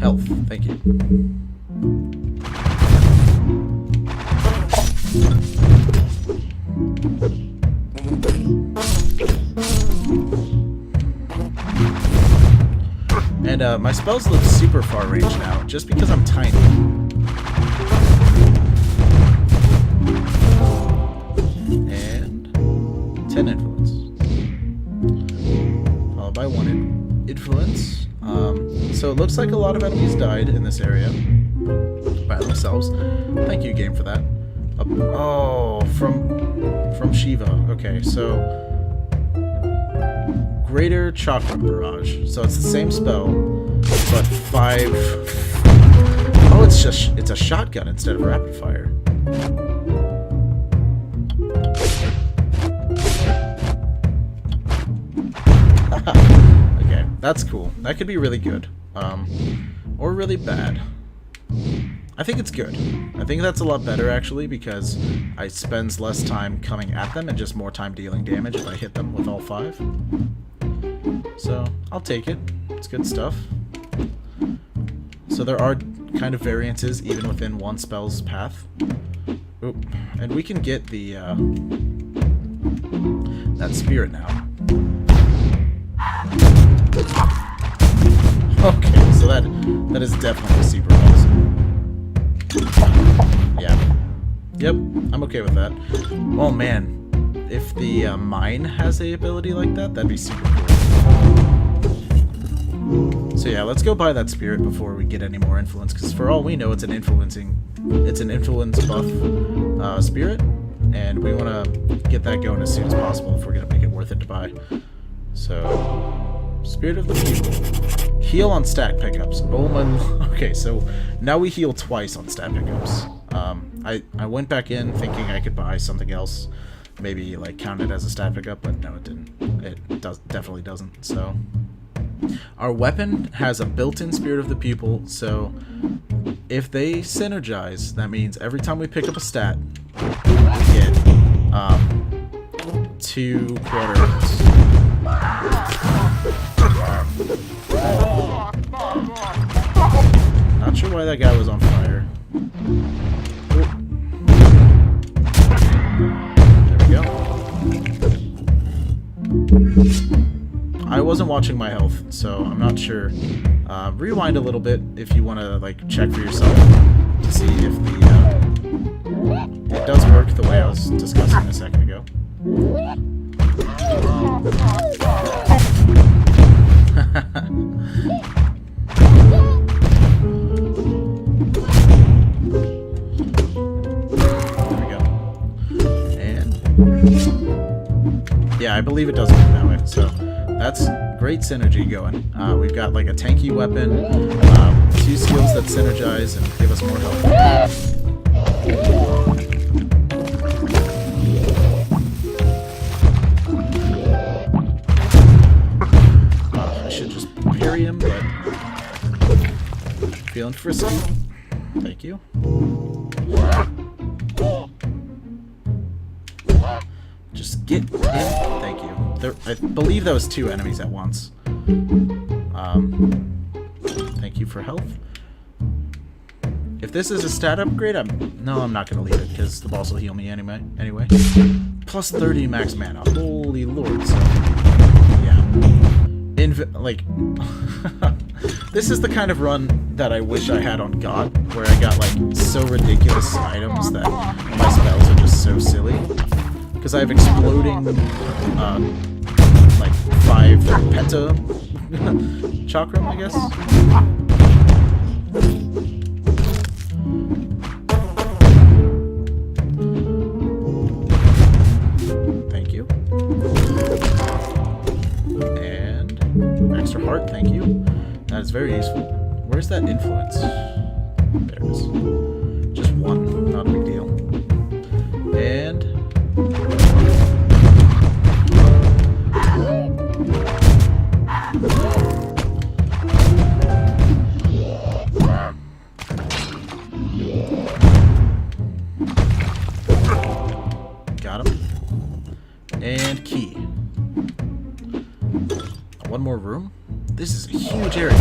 Health, thank you. And my spells look super far range now, just because I'm tiny. And 10 influence. Followed by 1 influence. So it looks like a lot of enemies died in this area by themselves. Thank you, game, for that. Oh, from Shiva. Okay, so Greater Chakra Barrage. So it's the same spell, but 5. Oh, it's a shotgun instead of rapid fire. Okay, that's cool. That could be really good, or really bad. I think it's good. I think that's a lot better, actually, because it spends less time coming at them and just more time dealing damage if I hit them with all 5. So, I'll take it. It's good stuff. So there are kind of variances even within one spell's path. Oop. And we can get the, that spirit now. Okay, so that is definitely super awesome. Yeah. Yep, I'm okay with that. Oh man, if the mine has a ability like that, that'd be super cool. So So yeah, let's go buy that spirit before we get any more influence, because for all we know, it's an influence buff spirit, and we want to get that going as soon as possible if we're going to make it worth it to buy. So, Spirit of the People. Heal on stat pickups. Oh my... Okay, so now we heal twice on stat pickups. I went back in thinking I could buy something else, maybe like count it as a stat pickup, but no, it didn't. It definitely doesn't. So our weapon has a built-in Spirit of the Pupil, so if they synergize, that means every time we pick up a stat, we get 2 quarter hits. Not sure why that guy was on fire. There we go. I wasn't watching my health, so I'm not sure. Rewind a little bit if you want to like check for yourself to see if it does work the way I was discussing a second ago. There we go. And yeah, I believe it does work that way. So that's great synergy going. We've got like a tanky weapon, 2 skills that synergize and give us more health. I should just parry him, but feeling frisky. Thank you. Just get in. Thank you. I believe that was 2 enemies at once. Thank you for health. If this is a stat upgrade, I'm not gonna leave it because the boss will heal me anyway. Plus 30 max mana. Holy lord! So, yeah. This is the kind of run that I wish I had on God, where I got like so ridiculous items that my spells are just so silly. Because I have exploding, like 5 penta chakram, I guess. Thank you. And extra heart, thank you. That is very useful. Where's that influence? There it is. Just 1, not a big deal. And got him. And key. 1 more room? This is a huge area.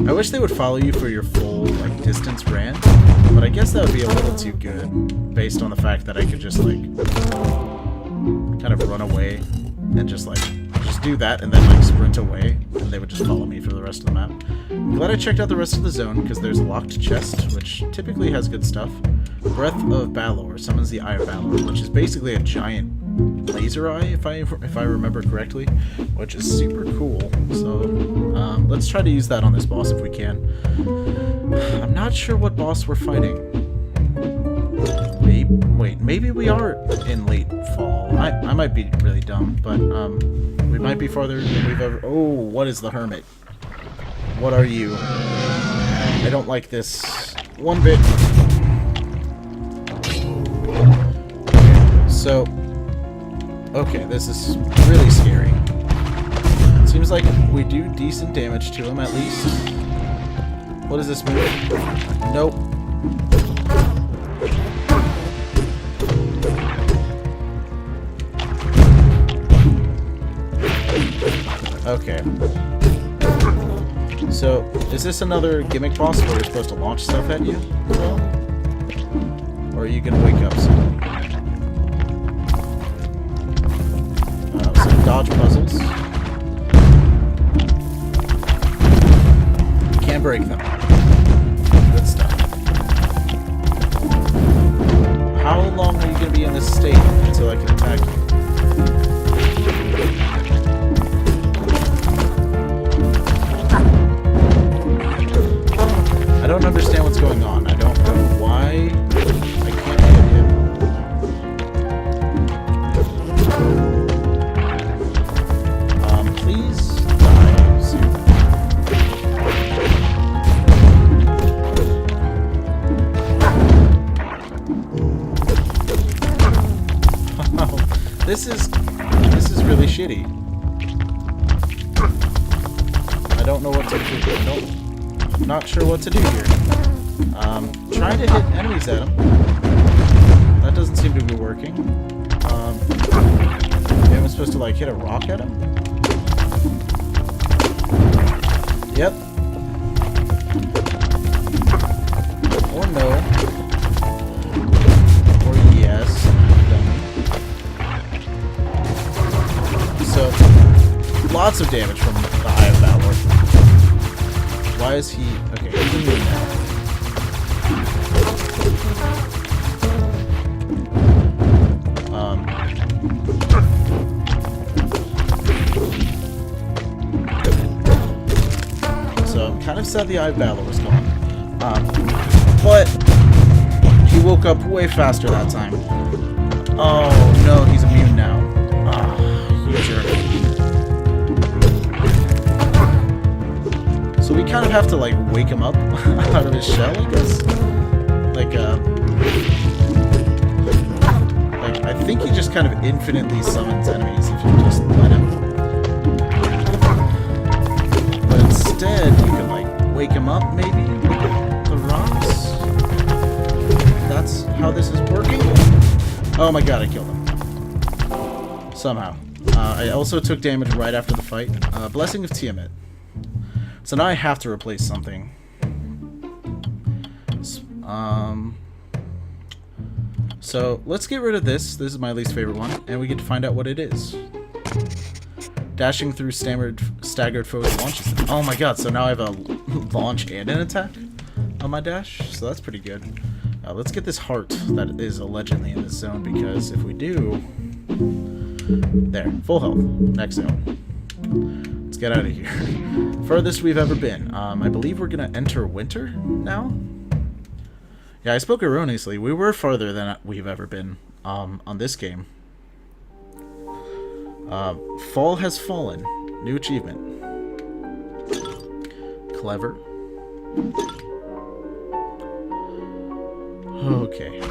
I wish they would follow you for your full like distance ran, but I guess that would be a little too good based on the fact that I could just like kind of run away and just do that and then like sprint away, and they would just follow me for the rest of the map. I'm glad I checked out the rest of the zone because there's a locked chest which typically has good stuff. Breath of Balor summons the Eye of Balor, which is basically a giant laser eye, if I remember correctly, which is super cool. So let's try to use that on this boss if we can. I'm not sure what boss we're fighting. Maybe we are in late fall. I might be really dumb, but we might be farther than we've ever... Oh, what is the Hermit? What are you? I don't like this one bit. So, okay, this is really scary. Seems like we do decent damage to him, at least. What is this move? Nope. Okay. So, is this another gimmick boss where you're supposed to launch stuff at you? Or are you gonna wake up soon? Some dodge puzzles. You can't break them. so I can attack you. I don't understand what's going on. I don't know why I can't hit him. Please die soon. Wow, this is really shitty. I don't know what to do. Nope. Not sure what to do here. Trying to hit enemies at him. That doesn't seem to be working. Am I supposed to like hit a rock at him? Yep. Or no. Or yes. So, lots of damage from the Eye of Valor. Why is he... Okay, he's immune now. So I'm kind of sad the Eye of Valor was gone. But he woke up way faster that time. Oh no, he's immune now. You jerk. So we kind of have to, like, wake him up out of his shell, I guess? Like, I think he just kind of infinitely summons enemies if you just let him. But instead, you can, like, wake him up, maybe? With the rocks? That's how this is working? Oh my god, I killed him. Somehow. I also took damage right after the fight. Blessing of Tiamat. So now I have to replace something. So let's get rid of this. This is my least favorite one, and we get to find out what it is. Dashing through staggered foes launches them. Oh my god, so now I have a launch and an attack on my dash, so that's pretty good. Let's get this heart that is allegedly in this zone, because if we do... There, full health. Next zone. Let's get out of here. Furthest we've ever been. I believe we're gonna enter winter now? Yeah, I spoke erroneously. We were farther than we've ever been on this game. Fall has fallen. New achievement. Clever. Okay.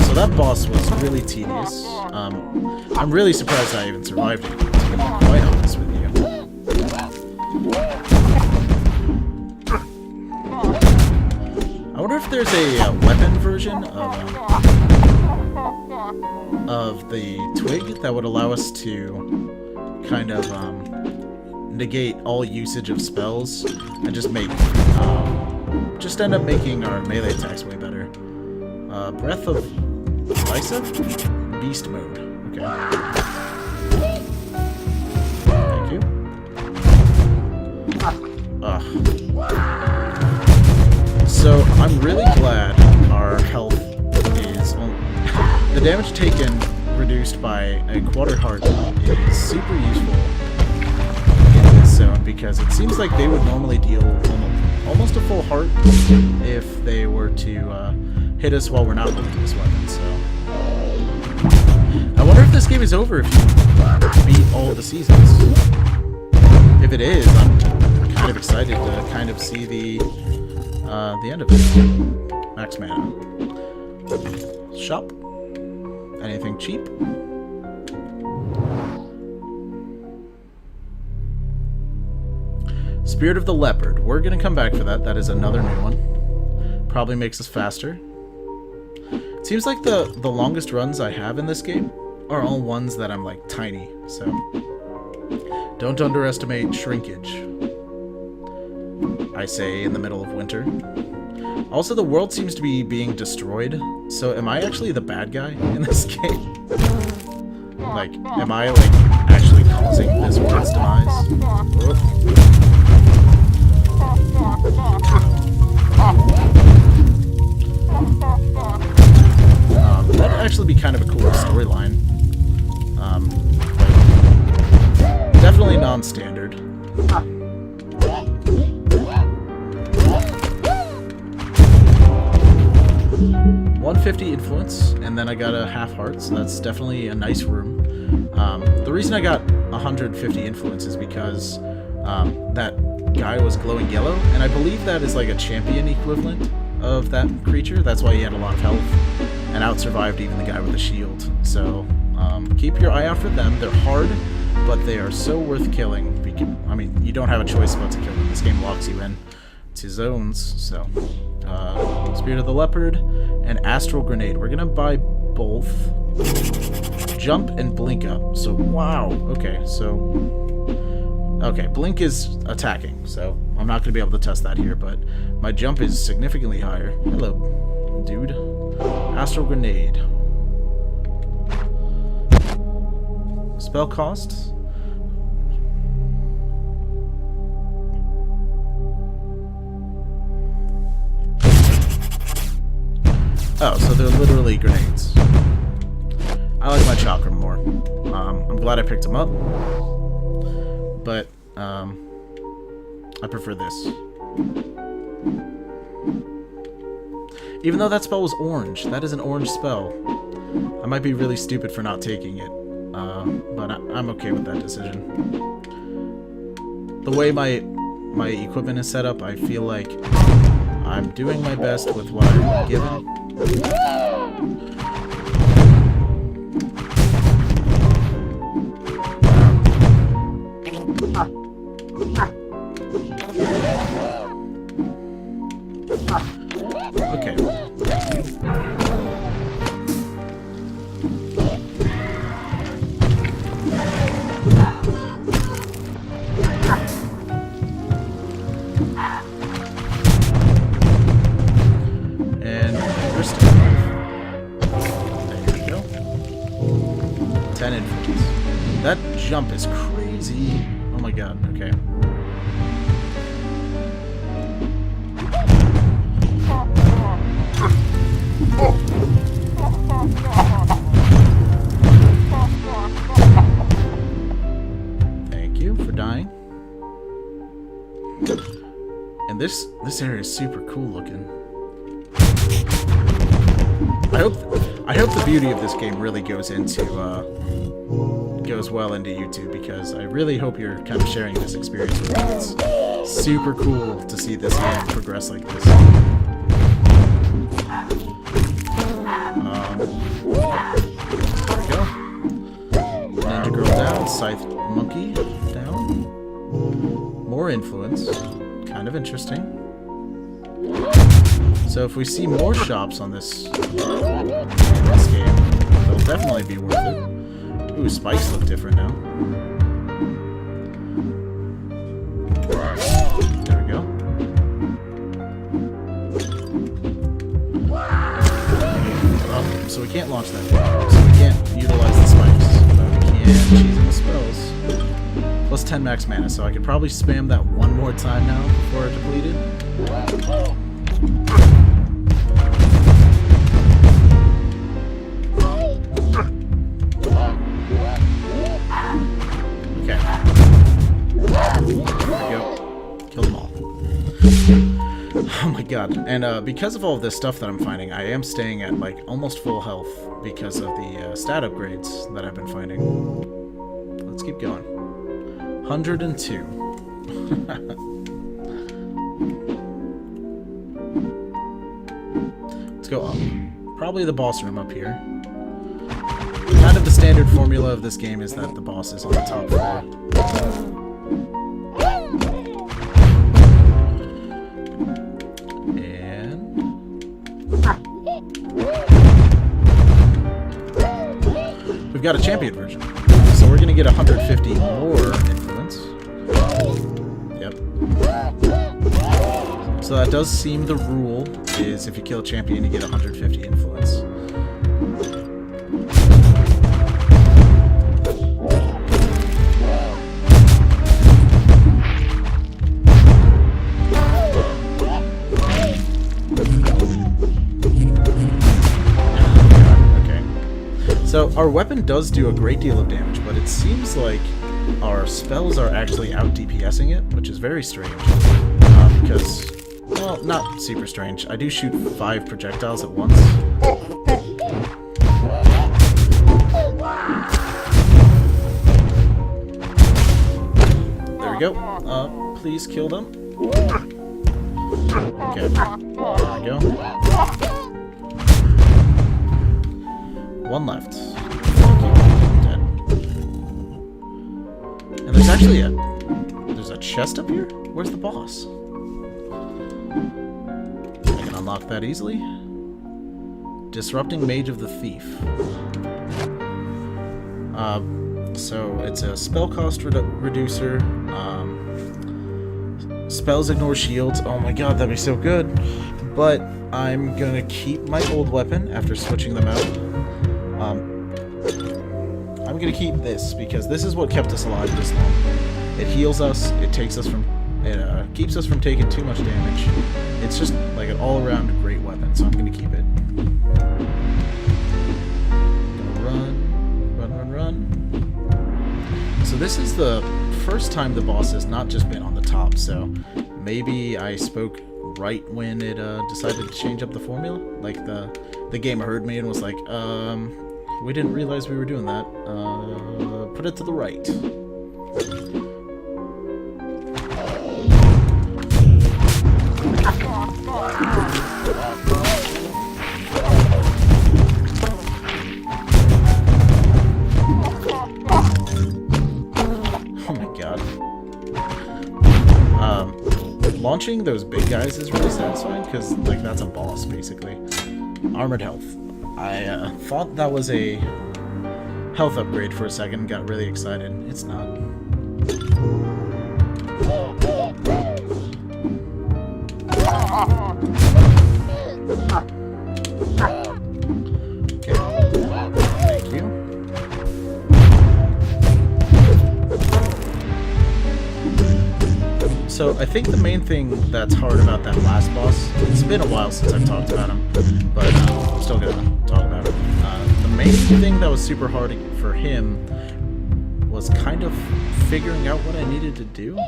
So that boss was really tedious. I'm really surprised I even survived it, to be quite honest with you. I wonder if there's a weapon version of the twig that would allow us to kind of negate all usage of spells and just make just end up making our melee attacks way better. Breath of Lysa? Beast mode. Okay. Thank you. So I'm really glad our health is the damage taken reduced by a quarter heart is super useful in this zone, because it seems like they would normally deal almost a full heart if they were to hit us while we're not holding this weapon. So I wonder if this game is over if you beat all of the seasons. If it is, I'm kind of excited to kind of see the end of it. Max mana. Shop. Anything cheap? Spirit of the Leopard. We're gonna come back for that. That is another new one. Probably makes us faster. It seems like the longest runs I have in this game are all ones that I'm like tiny, so don't underestimate shrinkage, I say, in the middle of winter. Also, the world seems to be being destroyed, so am I actually the bad guy in this game? Like, am I like actually causing this world's demise? That'd actually be kind of a cool storyline. Definitely non-standard. 150 influence, and then I got a half heart, so that's definitely a nice room. The reason I got 150 influence is because that guy was glowing yellow, and I believe that is like a champion equivalent of that creature. That's why he had a lot of health and out-survived even the guy with the shield. So keep your eye out for them. They're hard, but they are so worth killing. I mean, you don't have a choice but to kill them. This game locks you in to zones. So Spirit of the Leopard and Astral Grenade. We're gonna buy both. Jump and Blink up. So wow. Okay, Blink is attacking, so I'm not gonna be able to test that here, but my jump is significantly higher. Hello, dude. Astral Grenade. Spell cost. Oh, so they're literally grenades. I like my chakra more. I'm glad I picked them up, but I prefer this. Even though that spell was orange, that is an orange spell. I might be really stupid for not taking it, but I'm okay with that decision. The way my equipment is set up, I feel like I'm doing my best with what I'm given. Okay. And we're still alive. There we go. 10 influence. That jump is crazy. Oh my god, okay. Thank you for dying. And this area is super cool looking. I hope the beauty of this game really goes well into YouTube, because I really hope you're kind of sharing this experience with me. It's super cool to see this game progress like this. There we go. Ninja Girl down, Scythe Monkey down. More influence. Kind of interesting. So if we see more shops on this game, it'll definitely be worth it. Ooh, spikes look different now. There we go. Oh, so we can't launch that. So we can't utilize the spikes. But we can cheese the spells. Plus 10 max mana, so I could probably spam that one more time now before it depleted. Oh my god. And because of all of this stuff that I'm finding, I am staying at like almost full health because of the stat upgrades that I've been finding. Let's keep going. 102. Let's go up. Probably the boss room up here. Kind of the standard formula of this game is that the boss is on the top floor. We've got a champion version, so we're gonna get 150 more influence. Yep. So that does seem the rule, is if you kill a champion you get 150 influence. So our weapon does do a great deal of damage, but it seems like our spells are actually out DPSing it, which is very strange. Because, well, not super strange. I do shoot 5 projectiles at once. There we go. Please kill them. Okay. There we go. 1 left. Dead. And there's actually there's a chest up here? Where's the boss? I can unlock that easily. Disrupting Mage of the Thief. So it's a spell cost reducer. Spells ignore shields. Oh my god, that'd be so good. But I'm gonna keep my old weapon after switching them out. I'm gonna keep this because this is what kept us alive this long. It heals us. It takes us from. It keeps us from taking too much damage. It's just like an all-around great weapon, so I'm gonna keep it. Run. So this is the first time the boss has not just been on the top, so maybe I spoke right when it decided to change up the formula. Like the game heard me and was like, we didn't realize we were doing that. Put it to the right. Launching those big guys is really satisfying because, like, that's a boss, basically. Armored health. I thought that was a health upgrade for a second and got really excited. It's not. Okay. Thank you. So I think the main thing that's hard about that last boss, it's been a while since I've talked about him, but I'm still gonna talk about him. The main thing that was super hard for him was kind of figuring out what I needed to do.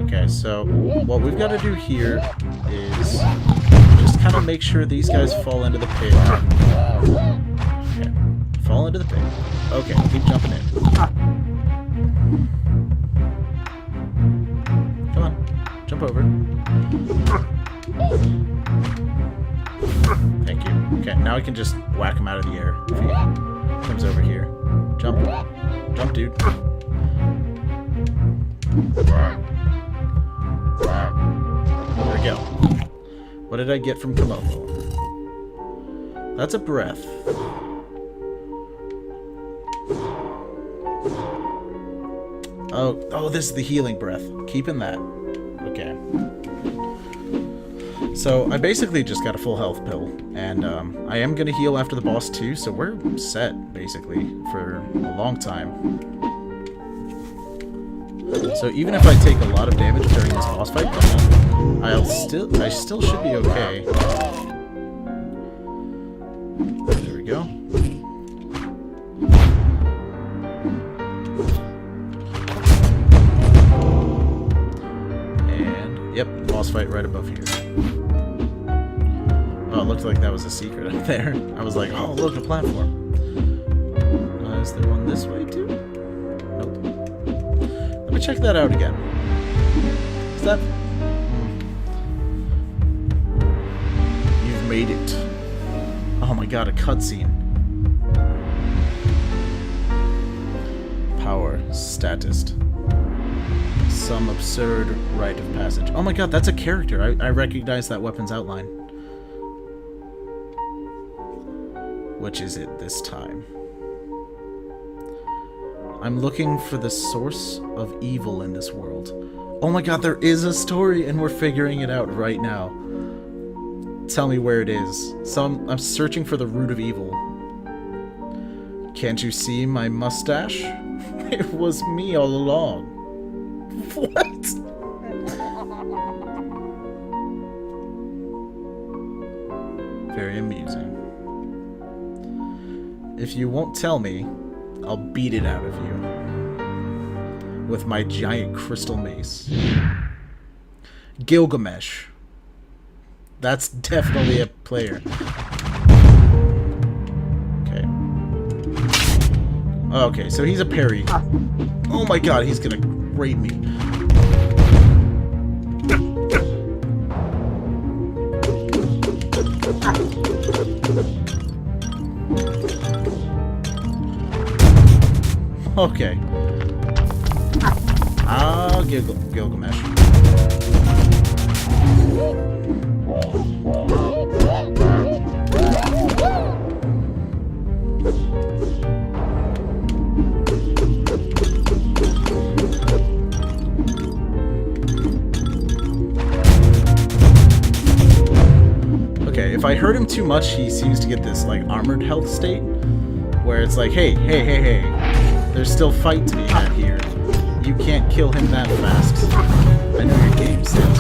Okay, so what we've got to do here is just kind of make sure these guys fall into the pit. Okay, fall into the pit. Okay, keep jumping in. Come on, jump over. Thank you. Okay, now I can just whack him out of the air if he comes over here. Jump. Jump, dude. There we go. What did I get from Komodo? That's a breath. Oh, this is the healing breath. Keeping that. Okay. So I basically just got a full health pill, and I am going to heal after the boss too, so we're set, basically, for a long time. So even if I take a lot of damage during this boss fight, I still should be okay. There we go. And, yep, boss fight right above here. Oh, it looked like that was a secret up there. I was like, oh, look, a platform. Is there one this way, too? Nope. Let me check that out again. Is that... You've made it. Oh my god, a cutscene. Power. Statist. Some absurd rite of passage. Oh my god, that's a character. I recognize that weapon's outline. Which is it this time? I'm looking for the source of evil in this world. Oh my god, there is a story and we're figuring it out right now. Tell me where it is. I'm searching for the root of evil. Can't you see my mustache? It was me all along. What? Very amusing. if you won't tell me, I'll beat it out of you with my giant crystal mace. Gilgamesh. That's definitely a player. Okay. Okay, so he's a parry. Oh my god, he's gonna rape me. Okay. Gilgamesh. Okay, if I hurt him too much, he seems to get this, like, armored health state, where it's like, hey, there's still fight to be had here. You can't kill him that fast. I know your game still.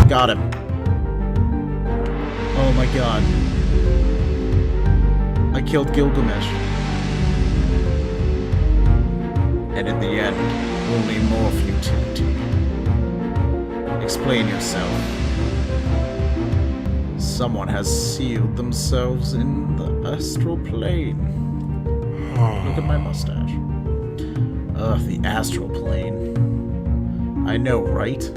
Got him. Oh my god. I killed Gilgamesh. And in the end, only more futility. Explain yourself. Someone has sealed themselves in the astral plane. Look at my mustache. Ugh, the astral plane. I know, right?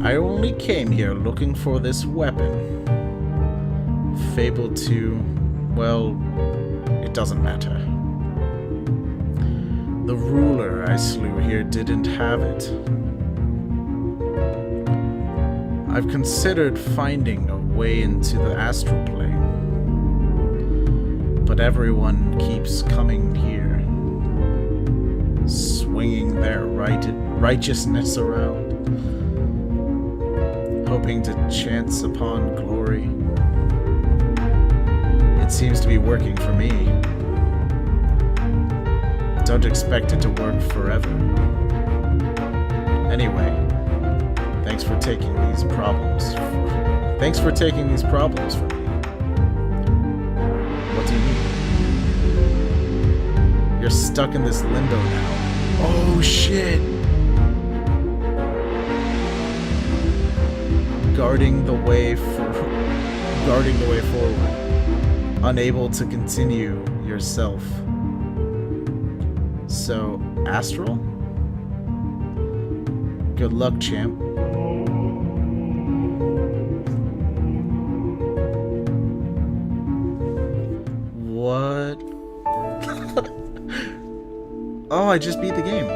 I only came here looking for this weapon. Fabled to... well, it doesn't matter. The ruler I slew here didn't have it. I've considered finding a way into the astral plane, but everyone keeps coming here, swinging their righteousness around, hoping to chance upon glory. It seems to be working for me. Don't expect it to work forever. Anyway, thanks for taking these problems. Thanks for taking these problems from me. What do you need? You're stuck in this limbo now. Oh shit! Guarding the way forward. Unable to continue yourself. So, astral? Good luck, champ. What? Oh, I just beat the game.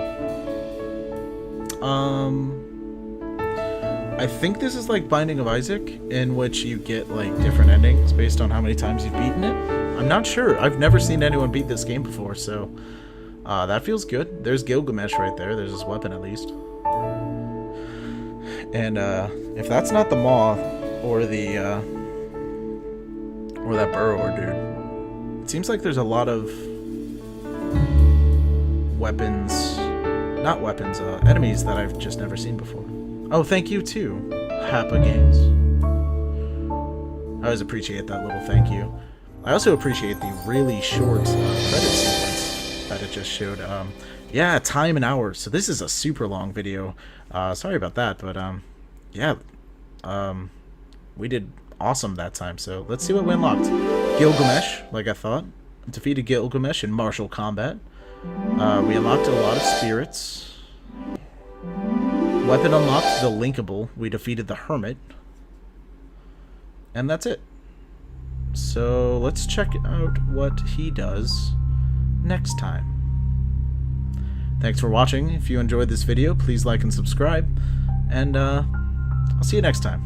I think this is like Binding of Isaac, in which you get like different endings based on how many times you've beaten it. I'm not sure. I've never seen anyone beat this game before, so that feels good. There's Gilgamesh right there. There's his weapon at least. And if that's not the Maw or the or that burrower dude, it seems like there's a lot of enemies that I've just never seen before. Oh, thank you too, Hapa Games. I always appreciate that little thank you. I also appreciate the really short credit sequence that it just showed. Yeah, time and hours. So this is a super long video. Sorry about that, but yeah, we did awesome that time. So let's see what we unlocked. Gilgamesh, like I thought. Defeated Gilgamesh in martial combat. We unlocked a lot of spirits. Weapon unlocked, the linkable. We defeated the hermit. And that's it. So let's check out what he does next time. Thanks for watching. If you enjoyed this video, please like and subscribe. And I'll see you next time.